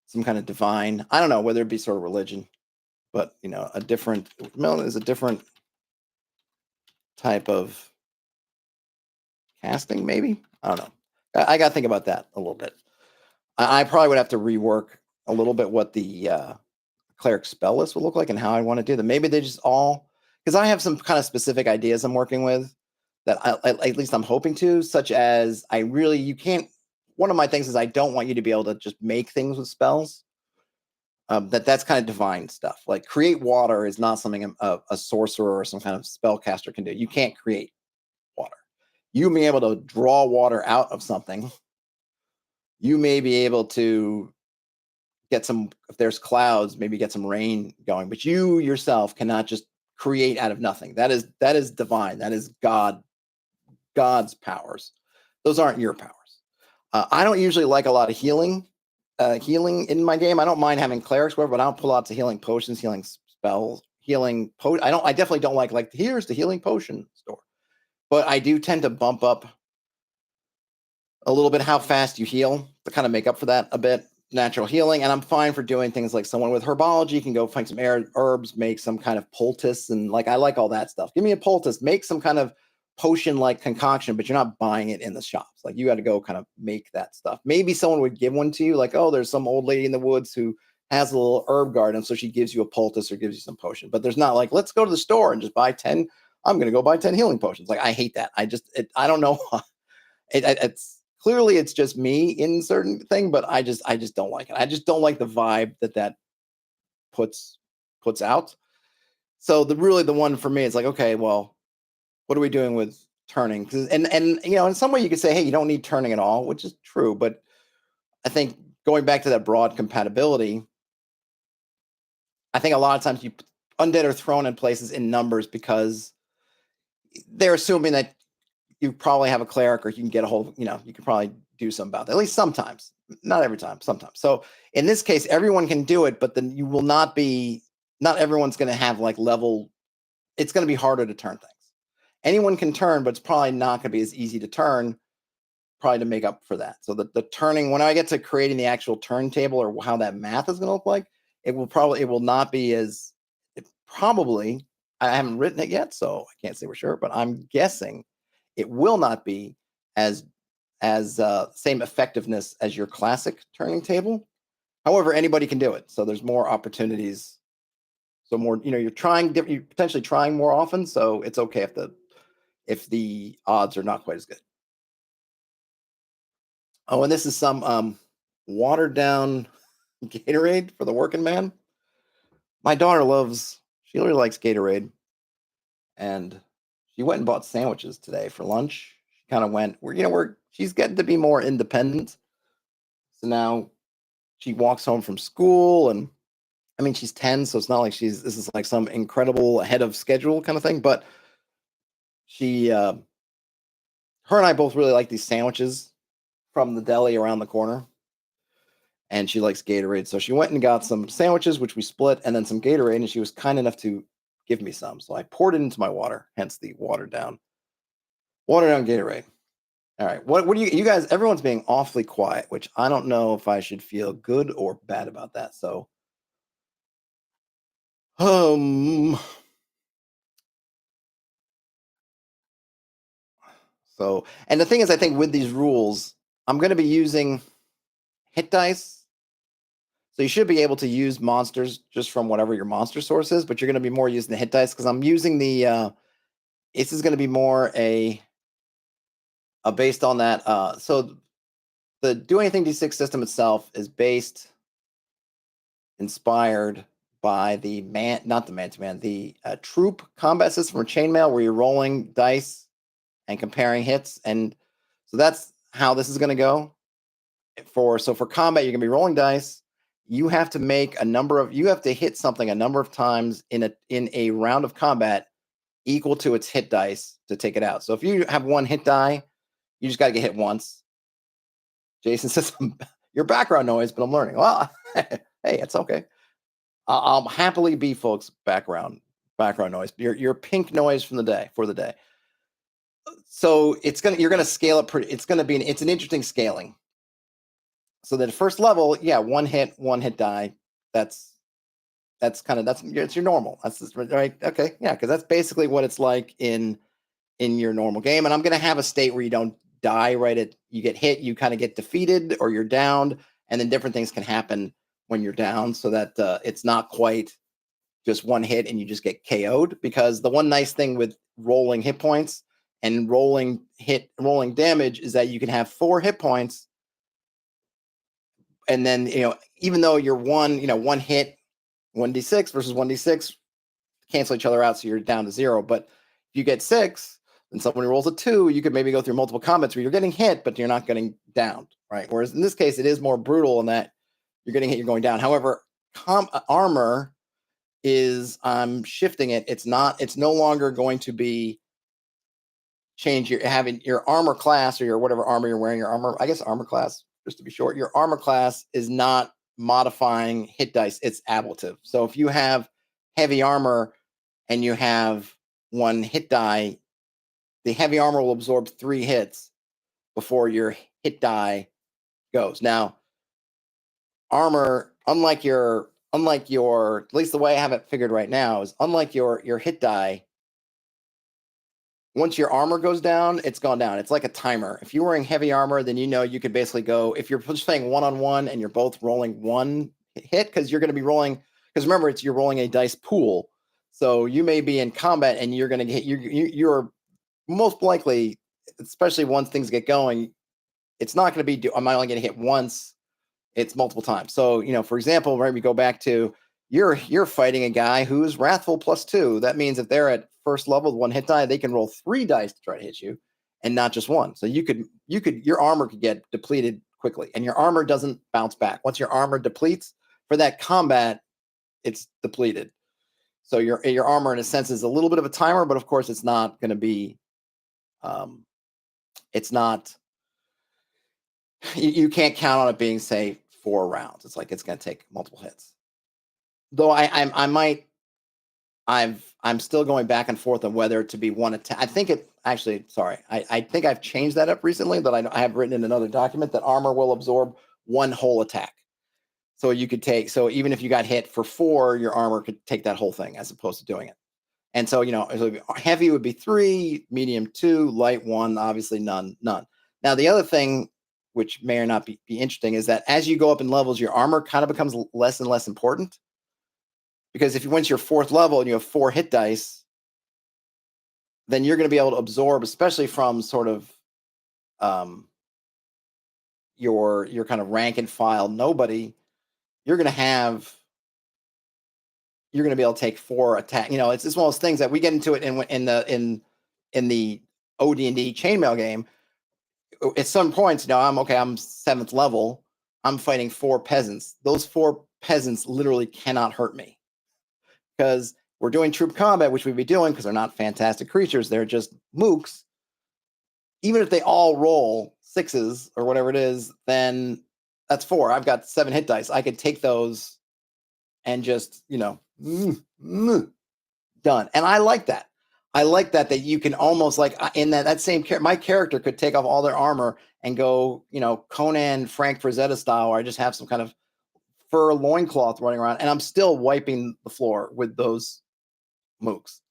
some kind of divine, I don't know whether it'd be sort of religion, but a different type of casting, maybe. I don't know. I got to think about that a little bit. I probably would have to rework a little bit what the cleric spell list would look like and how I want to do them. Maybe they just all, because I have some kind of specific ideas I'm working with that at least I'm hoping to, such as you can't, one of my things is I don't want you to be able to just make things with spells. That's kind of divine stuff. Like create water is not something a sorcerer or some kind of spellcaster can do. You can't create water. You may be able to draw water out of something. You may be able to get some, if there's clouds, maybe get some rain going, but you yourself cannot just create out of nothing. That is divine. That is God's powers. Those aren't your powers. I don't usually like a lot of healing in my game. I don't mind having clerics, whatever, but I don't pull lots of healing potions, healing spells, I definitely don't like here's the healing potion store. But I do tend to bump up a little bit how fast you heal to kind of make up for that a bit. Natural healing, and I'm fine for doing things like someone with herbology can go find some herbs, make some kind of poultice, and like I like all that stuff. Give me a poultice, make some kind of potion-like concoction, but you're not buying it in the shops. Like, you got to go kind of make that stuff. Maybe someone would give one to you, like, oh, there's some old lady in the woods who has a little herb garden, so she gives you a poultice or gives you some potion. But there's not like, let's go to the store and just buy 10. I'm going to go buy 10 healing potions. Like, I hate that. I don't know. It's clearly it's just me in certain thing, but I just don't like it. I just don't like the vibe that puts out. So the one for me is like, okay, well, what are we doing with turning? And in some way you could say, hey, you don't need turning at all, which is true. But I think going back to that broad compatibility, I think a lot of times undead are thrown in places in numbers because they're assuming that you probably have a cleric, or you can get a hold of, you can probably do something about that. At least sometimes, not every time, sometimes. So in this case, everyone can do it, but then you will not everyone's going to have like level. It's going to be harder to turn things. Anyone can turn, but it's probably not going to be as easy to turn, probably to make up for that. So the turning, when I get to creating the actual turntable or how that math is going to look like, it will not be as, I haven't written it yet, so I can't say for sure, but I'm guessing it will not be as same effectiveness as your classic turning table. However, anybody can do it, so there's more opportunities. So more, you're potentially trying more often, so it's okay if the odds are not quite as good. Oh, and this is some watered down Gatorade for the working man. My daughter she really likes Gatorade, and she went and bought sandwiches today for lunch. She kind of went, she's getting to be more independent. So now she walks home from school, and I mean, she's 10, so it's not like this is like some incredible ahead of schedule kind of thing, but her and I both really like these sandwiches from the deli around the corner, and she likes Gatorade. So she went and got some sandwiches, which we split, and then some Gatorade, and she was kind enough to give me some. So I poured it into my water, hence the watered down Gatorade. All right. What do you guys, everyone's being awfully quiet, which I don't know if I should feel good or bad about that. So, and the thing is, I think with these rules, I'm going to be using hit dice. So you should be able to use monsters just from whatever your monster source is, but you're going to be more using the hit dice because I'm using this is going to be more a based on that. So the Do Anything D6 system itself is inspired by the troop combat system from Chainmail, where you're rolling dice and comparing hits. And so that's how this is going to go. For combat, you're going to be rolling dice. You have to hit something a number of times in a round of combat equal to its hit dice to take it out. So if you have one hit die, you just got to get hit once. Jason says, your background noise, but I'm learning. Well, hey, it's okay. I'll happily be folks' background noise. Your pink noise for the day. So you're gonna scale it pretty. It's an interesting scaling. So the first level, one hit die. It's your normal. That's just, right. Okay, yeah, because that's basically what it's like in your normal game. And I'm gonna have a state where you don't die you get hit, you kind of get defeated, or you're downed, and then different things can happen when you're down, so that it's not quite just one hit and you just get KO'd. Because the one nice thing with rolling hit points and rolling damage is that you can have 4 hit points, and then even though you're one hit, 1d6 versus 1d6 cancel each other out, so you're down to 0. But if you get 6, then somebody rolls a 2, you could maybe go through multiple combats where you're getting hit, but you're not getting downed, right? Whereas in this case, it is more brutal in that you're getting hit, you're going down. However, armor is, I'm shifting it. It's no longer going to be having your armor class, or your whatever armor you're wearing, armor class, just to be short, your armor class is not modifying hit dice, it's ablative. So if you have heavy armor and you have 1 hit die, the heavy armor will absorb 3 hits before your hit die goes. Now, armor, unlike your, at least the way I have it figured right now, is unlike your hit die, once your armor goes down, it's gone down. It's like a timer. If you're wearing heavy armor, then you could basically go, if you're just playing one-on-one and you're both rolling one hit, because you're going to be rolling, because remember, you're rolling a dice pool. So you may be in combat and you're going to get, you're most likely, especially once things get going, it's not going to be, am I only going to hit once? It's multiple times. So, for example, where we go back to, you're fighting a guy who's wrathful +2. That means if they're at first level with one hit die, they can roll 3 dice to try to hit you, and not just one. So your armor could get depleted quickly, and your armor doesn't bounce back. Once your armor depletes for that combat, it's depleted. So your armor, in a sense, is a little bit of a timer, but of course, it's not going to be. It's not. You can't count on it being, say, 4 rounds. It's like it's going to take multiple hits. Though I'm still going back and forth on whether to be one attack. I think I think I've changed that up recently, but I have written in another document that armor will absorb one whole attack. So you could so even if you got hit for 4, your armor could take that whole thing as opposed to doing it. And so, heavy would be 3, medium 2, light 1, obviously none. Now, the other thing, which may or not be interesting, is that as you go up in levels, your armor kind of becomes less and less important. Because if you went to your 4th level and you have 4 hit dice, then you're going to be able to absorb, especially from sort of your kind of rank and file nobody. You're going to be able to take 4 attack. It's one of those things that we get into it in the OD&D chainmail game. At some points, I'm 7th level. I'm fighting 4 peasants. Those 4 peasants literally cannot hurt me. Because we're doing troop combat, which we'd be doing because they're not fantastic creatures. They're just mooks. Even if they all roll 6s or whatever it is, then that's 4. I've got 7 hit dice. I could take those and just, done. And I like that. I like that you can almost, like, in that same my character could take off all their armor and go, Conan Frank Frazetta style, or I just have some kind of fur loincloth running around, and I'm still wiping the floor with those mooks.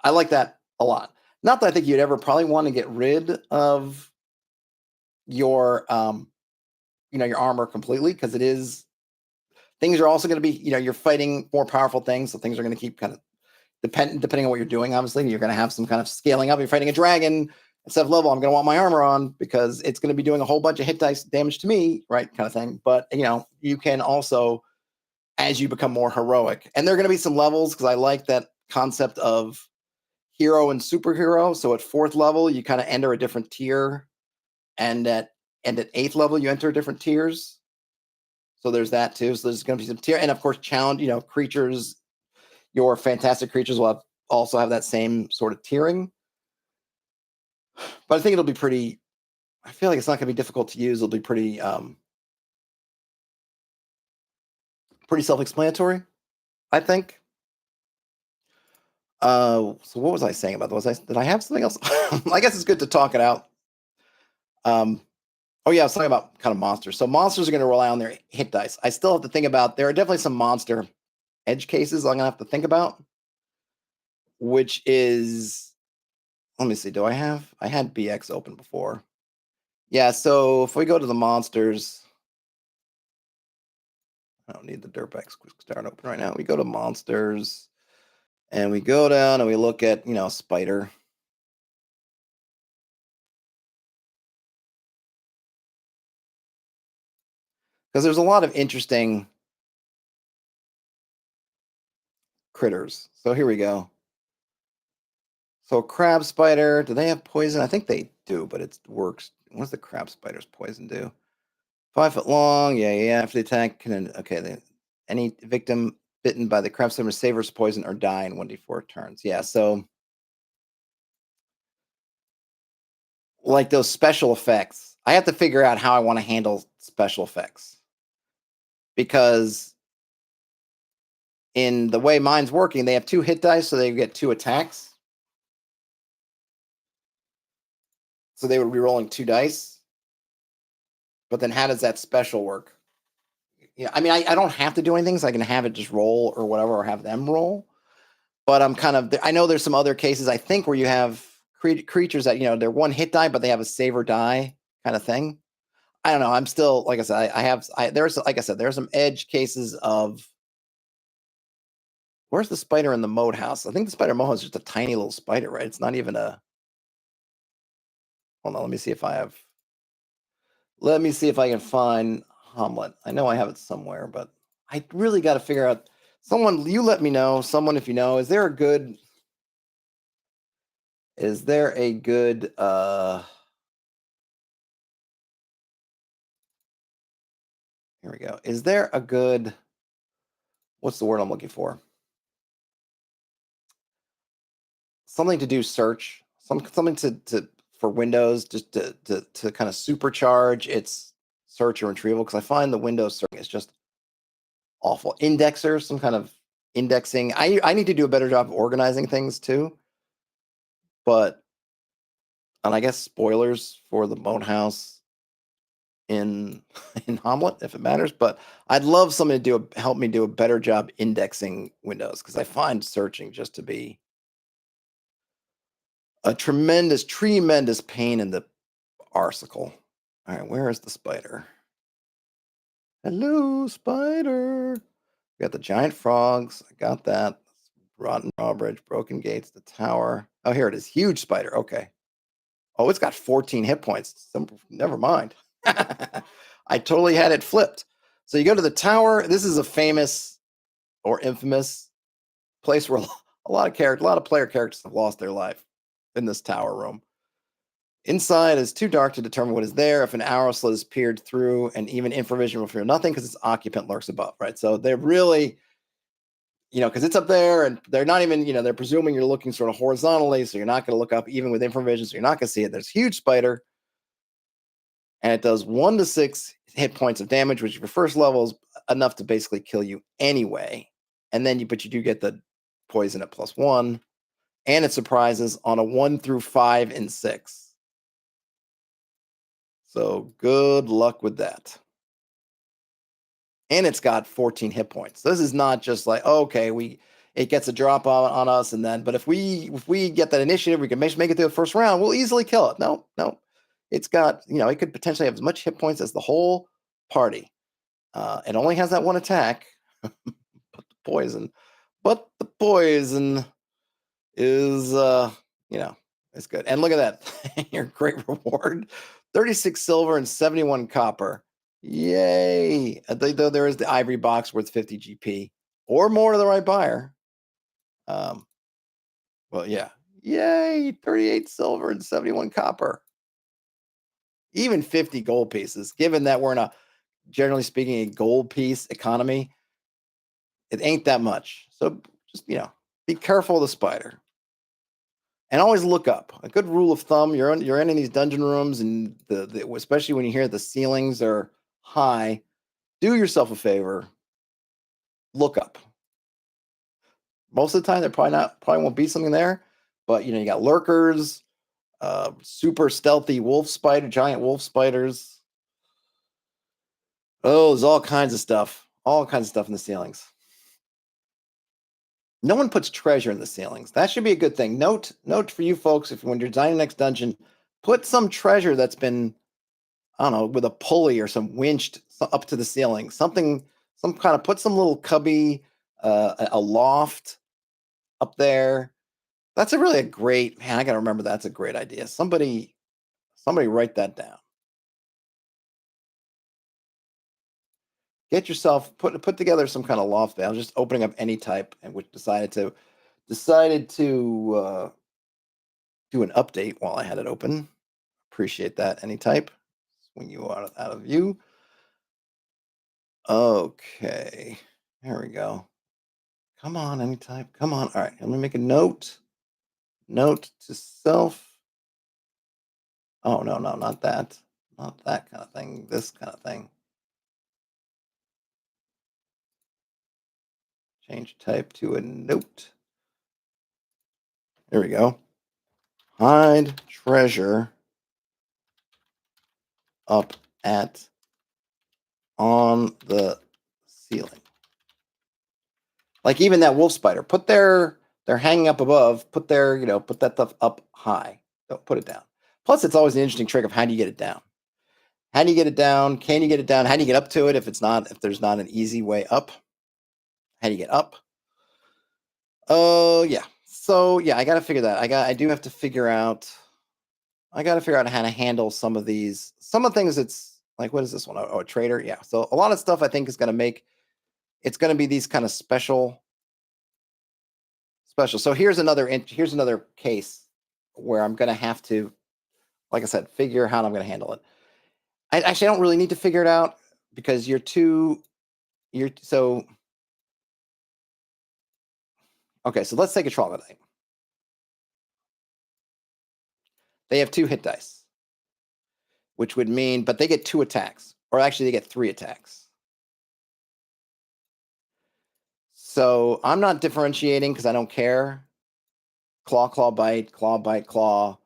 I like that a lot. Not that I think you'd ever probably want to get rid of your your armor completely, because things are also going to be, you're fighting more powerful things, so things are going to keep kind of depending on what you're doing. Obviously, you're going to have some kind of scaling up. You're fighting a dragon at 7th level, I'm going to want my armor on because it's going to be doing a whole bunch of hit dice damage to me, right? Kind of thing. But, you can also, as you become more heroic, and there are going to be some levels, because I like that concept of hero and superhero. So at 4th level, you kind of enter a different tier, and at 8th level, you enter different tiers. So there's that too. So there's going to be some tier, and of course, challenge, creatures, your fantastic creatures will also have that same sort of tiering. But I think it'll be pretty, I feel like it's not going to be difficult to use. It'll be pretty self-explanatory, I think. So what was I saying about that? Did I have something else? I guess it's good to talk it out. Oh yeah, I was talking about kind of monsters. So monsters are going to rely on their hit dice. I still have to think about, there are definitely some monster edge cases I'm going to have to think about, which is, let me see, I had BX open before. Yeah, so if we go to the monsters, I don't need the Derpx quick start open right now. We go to monsters, and we go down and we look at, spider. Because there's a lot of interesting critters. So here we go. So crab spider, do they have poison? I think they do, but it works. What does the crab spider's poison do? 5 foot long. Yeah. After the attack, any victim bitten by the crab spider savors poison or die in 1d4 turns. Yeah. So, like those special effects, I have to figure out how I want to handle special effects, because in the way mine's working, they have 2 hit dice, so they get 2 attacks. So they would be rolling 2 dice. But then how does that special work? Yeah, I mean, I don't have to do anything, so I can have it just roll or whatever, or have them roll. But I'm kind of, I know there's some other cases, I think, where you have creatures that, they're one hit die, but they have a save or die kind of thing. I don't know. I'm still, like I said, there's, like I said, there's some edge cases of, where's the spider in the mode house? I think the spider mode house is just a tiny little spider, right? It's not even a, hold on, let me see if I can find Hamlet. I know I have it somewhere, but I really got to figure out, you let me know, someone, if you know, is there a good, here we go. Is there a good, what's the word I'm looking for? Something to do search, something to for Windows, just to kind of supercharge its search and retrieval, because I find the Windows search is just awful. Indexer, some kind of indexing. I need to do a better job of organizing things too. But, and I guess spoilers for the Mode House in Hamlet, if it matters. But I'd love somebody to help me do a better job indexing Windows, because I find searching just to be a tremendous pain in the arsicle. All right, where is the spider? Hello, spider. We got the giant frogs. I got that. Rotten drawbridge, broken gates, the tower. Oh, here it is. Huge spider. Okay. Oh, it's got 14 hit points. Never mind. I totally had it flipped. So you go to the tower. This is a famous or infamous place where a lot of player characters have lost their life in this tower room. Inside is too dark to determine what is there. If an arrow slit is peered through, and even infravision will feel nothing because its occupant lurks above, right? So they're really, because it's up there, and they're not even, they're presuming you're looking sort of horizontally, so you're not going to look up even with infravision, so you're not going to see it. There's a huge spider, and it does 1 to 6 hit points of damage, which for first level is enough to basically kill you anyway. And then you do get the poison at +1, and it surprises on a 1 through 5 and 6. So good luck with that. And it's got 14 hit points. This is not just like, okay, it gets a drop on us, and then, but if we get that initiative, we can make it through the first round, we'll easily kill it. No. It's got, it could potentially have as much hit points as the whole party. It only has that one attack, but the poison is, it's good. And look at that. Your great reward. 36 silver and 71 copper. Yay. Though there is the ivory box worth 50 GP or more to the right buyer. Well, yeah. Yay. 38 silver and 71 copper. Even 50 gold pieces, given that we're in a, generally speaking, a gold piece economy, it ain't that much. So just, be careful of the spider. And always look up. A good rule of thumb: you're in these dungeon rooms, and especially when you hear the ceilings are high, do yourself a favor. Look up. Most of the time, there probably won't be something there, but you got lurkers, super stealthy giant wolf spiders. Oh, there's all kinds of stuff in the ceilings. No one puts treasure in the ceilings. That should be a good thing. Note for you folks, when you're designing the next dungeon, put some treasure that's been, I don't know, with a pulley or some winched up to the ceiling. Put some little cubby, a loft up there. That's really a great, man, I got to remember that's a great idea. Somebody write that down. Get yourself, put together some kind of loft. I was just opening up any type, and which decided to do an update while I had it open. Appreciate that. Any type. Swing you out of view. Okay. There we go. Come on, any type. Come on. All right. I'm gonna make a note. Note to self. Oh no, not that. Not that kind of thing. This kind of thing. Change type to a note. There we go. Hide treasure up on the ceiling. Like even that wolf spider, they're hanging up above, put that stuff up high. Don't put it down. Plus, it's always an interesting trick of how do you get it down? How do you get it down? Can you get it down? How do you get up to it if there's not an easy way up? How do you get up? Oh yeah. So yeah, I gotta figure that. I do have to figure out. I gotta figure out how to handle some of these. Some of the things it's like, what is this one? Oh, a trader. Yeah. So a lot of stuff I think is gonna make. It's gonna be these kind of special. So here's another case where I'm gonna have to, like I said, figure out how I'm gonna handle it. I actually don't really need to figure it out because you're so okay. So let's take a troglodyte. They have 2 hit dice, which would mean, but they get 2 attacks, or actually they get 3 attacks. So I'm not differentiating because I don't care. Claw, claw, bite, claw, bite, claw.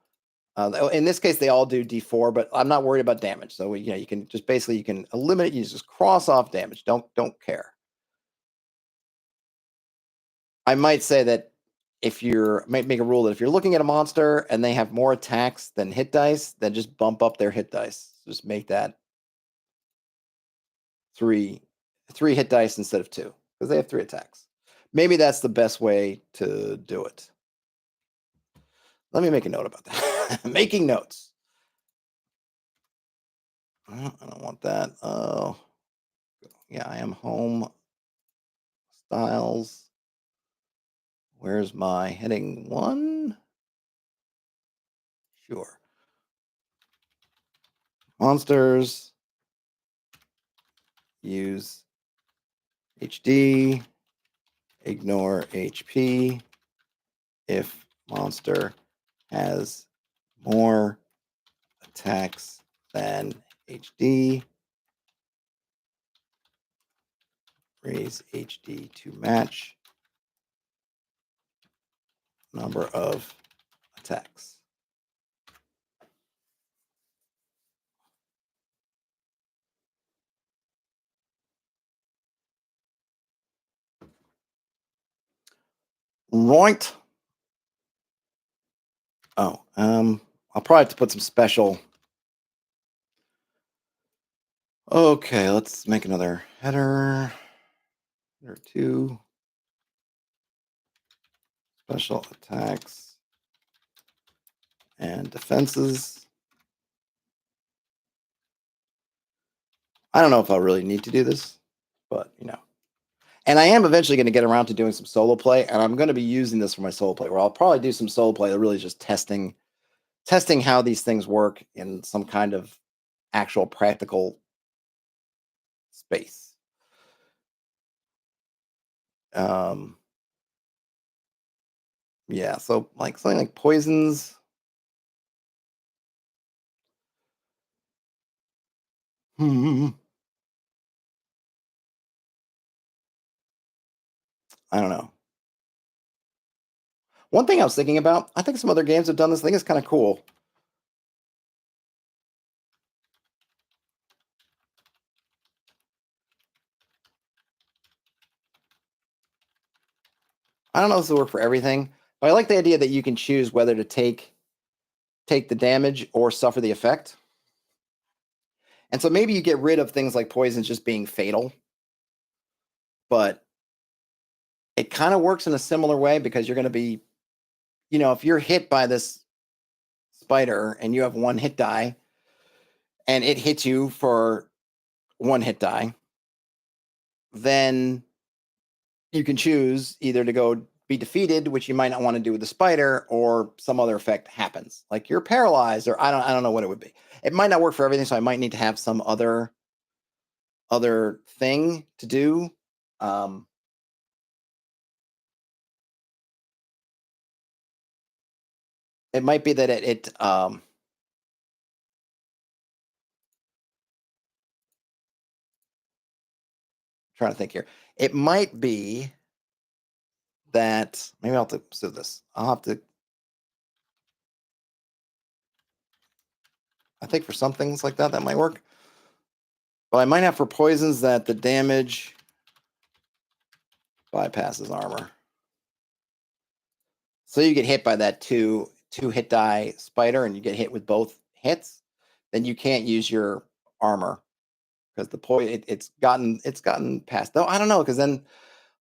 In this case, they all do D4, but I'm not worried about damage. So you can just basically you can eliminate. You just cross off damage. Don't care. I might say that if you're might make a rule that if you're looking at a monster and they have more attacks than hit dice, then just bump up their hit dice. Just make that 3 hit dice instead of 2 because they have 3 attacks. Maybe that's the best way to do it. Let me make a note about that. Making notes. I don't want that. Oh, yeah, I am home. Styles. Where's my heading 1? Sure. Monsters. Use HD. Ignore HP. If monster has more attacks than HD, raise HD to match number of attacks. Right. Oh, I'll probably have to put some special. Okay, let's make another header. Header 2. Special attacks and defenses. I don't know if I'll really need to do this, but And I am eventually going to get around to doing some solo play, and I'm going to be using this for my solo play, where I'll probably do some solo play that really just testing how these things work in some kind of actual practical space. Yeah, so like something like poisons. I don't know. One thing I was thinking about, I think some other games have done this. I think it's kind of cool. I don't know if this will work for everything, but I like the idea that you can choose whether to take the damage or suffer the effect. And so maybe you get rid of things like poisons just being fatal, but it kind of works in a similar way because you're going to be, if you're hit by this spider and you have 1 hit die and it hits you for 1 hit die, then you can choose either to go be defeated, which you might not want to do with the spider, or some other effect happens, like you're paralyzed, or I don't know what it would be. It might not work for everything, so I might need to have some other thing to do. It might be that trying to think here. It might be that maybe I'll have to do this. I'll have to. I think for some things like that might work. But I might have for poisons that the damage bypasses armor. So you get hit by that too. 2 hit die spider and you get hit with both hits, then you can't use your armor because the point it's gotten past. No, I don't know because then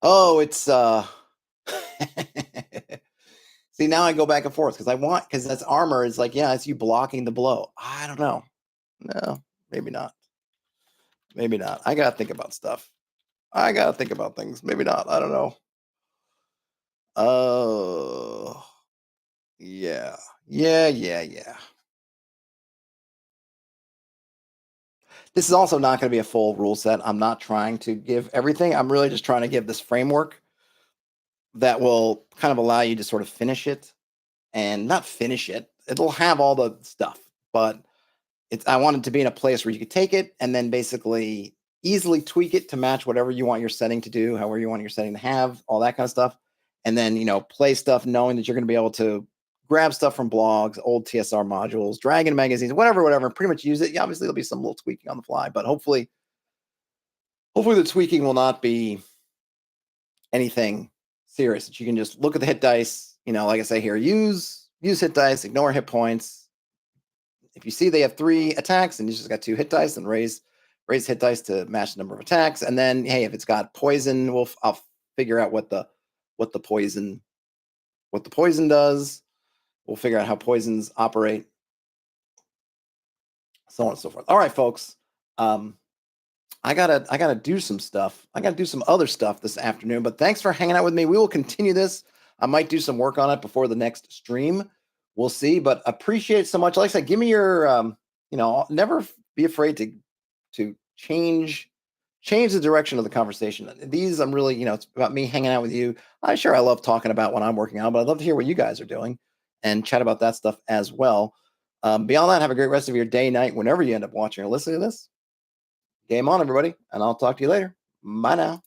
it's see now I go back and forth because that's armor is like it's you blocking the blow. I don't know. No, maybe not. Maybe not. I gotta think about stuff. I gotta think about things. Maybe not. I don't know. Oh, yeah. Yeah. This is also not going to be a full rule set. I'm not trying to give everything. I'm really just trying to give this framework that will kind of allow you to sort of finish it and not finish it. It'll have all the stuff, but I want it to be in a place where you could take it and then basically easily tweak it to match whatever you want your setting to do, however you want your setting to have, all that kind of stuff. And then, play stuff knowing that you're going to be able to grab stuff from blogs, old TSR modules, Dragon magazines, whatever, and pretty much use it. Yeah, obviously there'll be some little tweaking on the fly, but hopefully the tweaking will not be anything serious. That you can just look at the hit dice, like I say here, use hit dice, ignore hit points. If you see they have 3 attacks and you just got 2 hit dice, then raise hit dice to match the number of attacks. And then, hey, if it's got poison, I'll figure out what the poison does. We'll figure out how poisons operate, so on and so forth. All right, folks. I gotta do some stuff. I gotta do some other stuff this afternoon. But thanks for hanging out with me. We will continue this. I might do some work on it before the next stream. We'll see. But appreciate it so much. Like I said, give me your never be afraid to change the direction of the conversation. These I'm really, it's about me hanging out with you. I love talking about what I'm working on, but I'd love to hear what you guys are doing and chat about that stuff as well. Beyond that, have a great rest of your day, night, whenever you end up watching or listening to this. Game on, everybody, and I'll talk to you later. Bye now.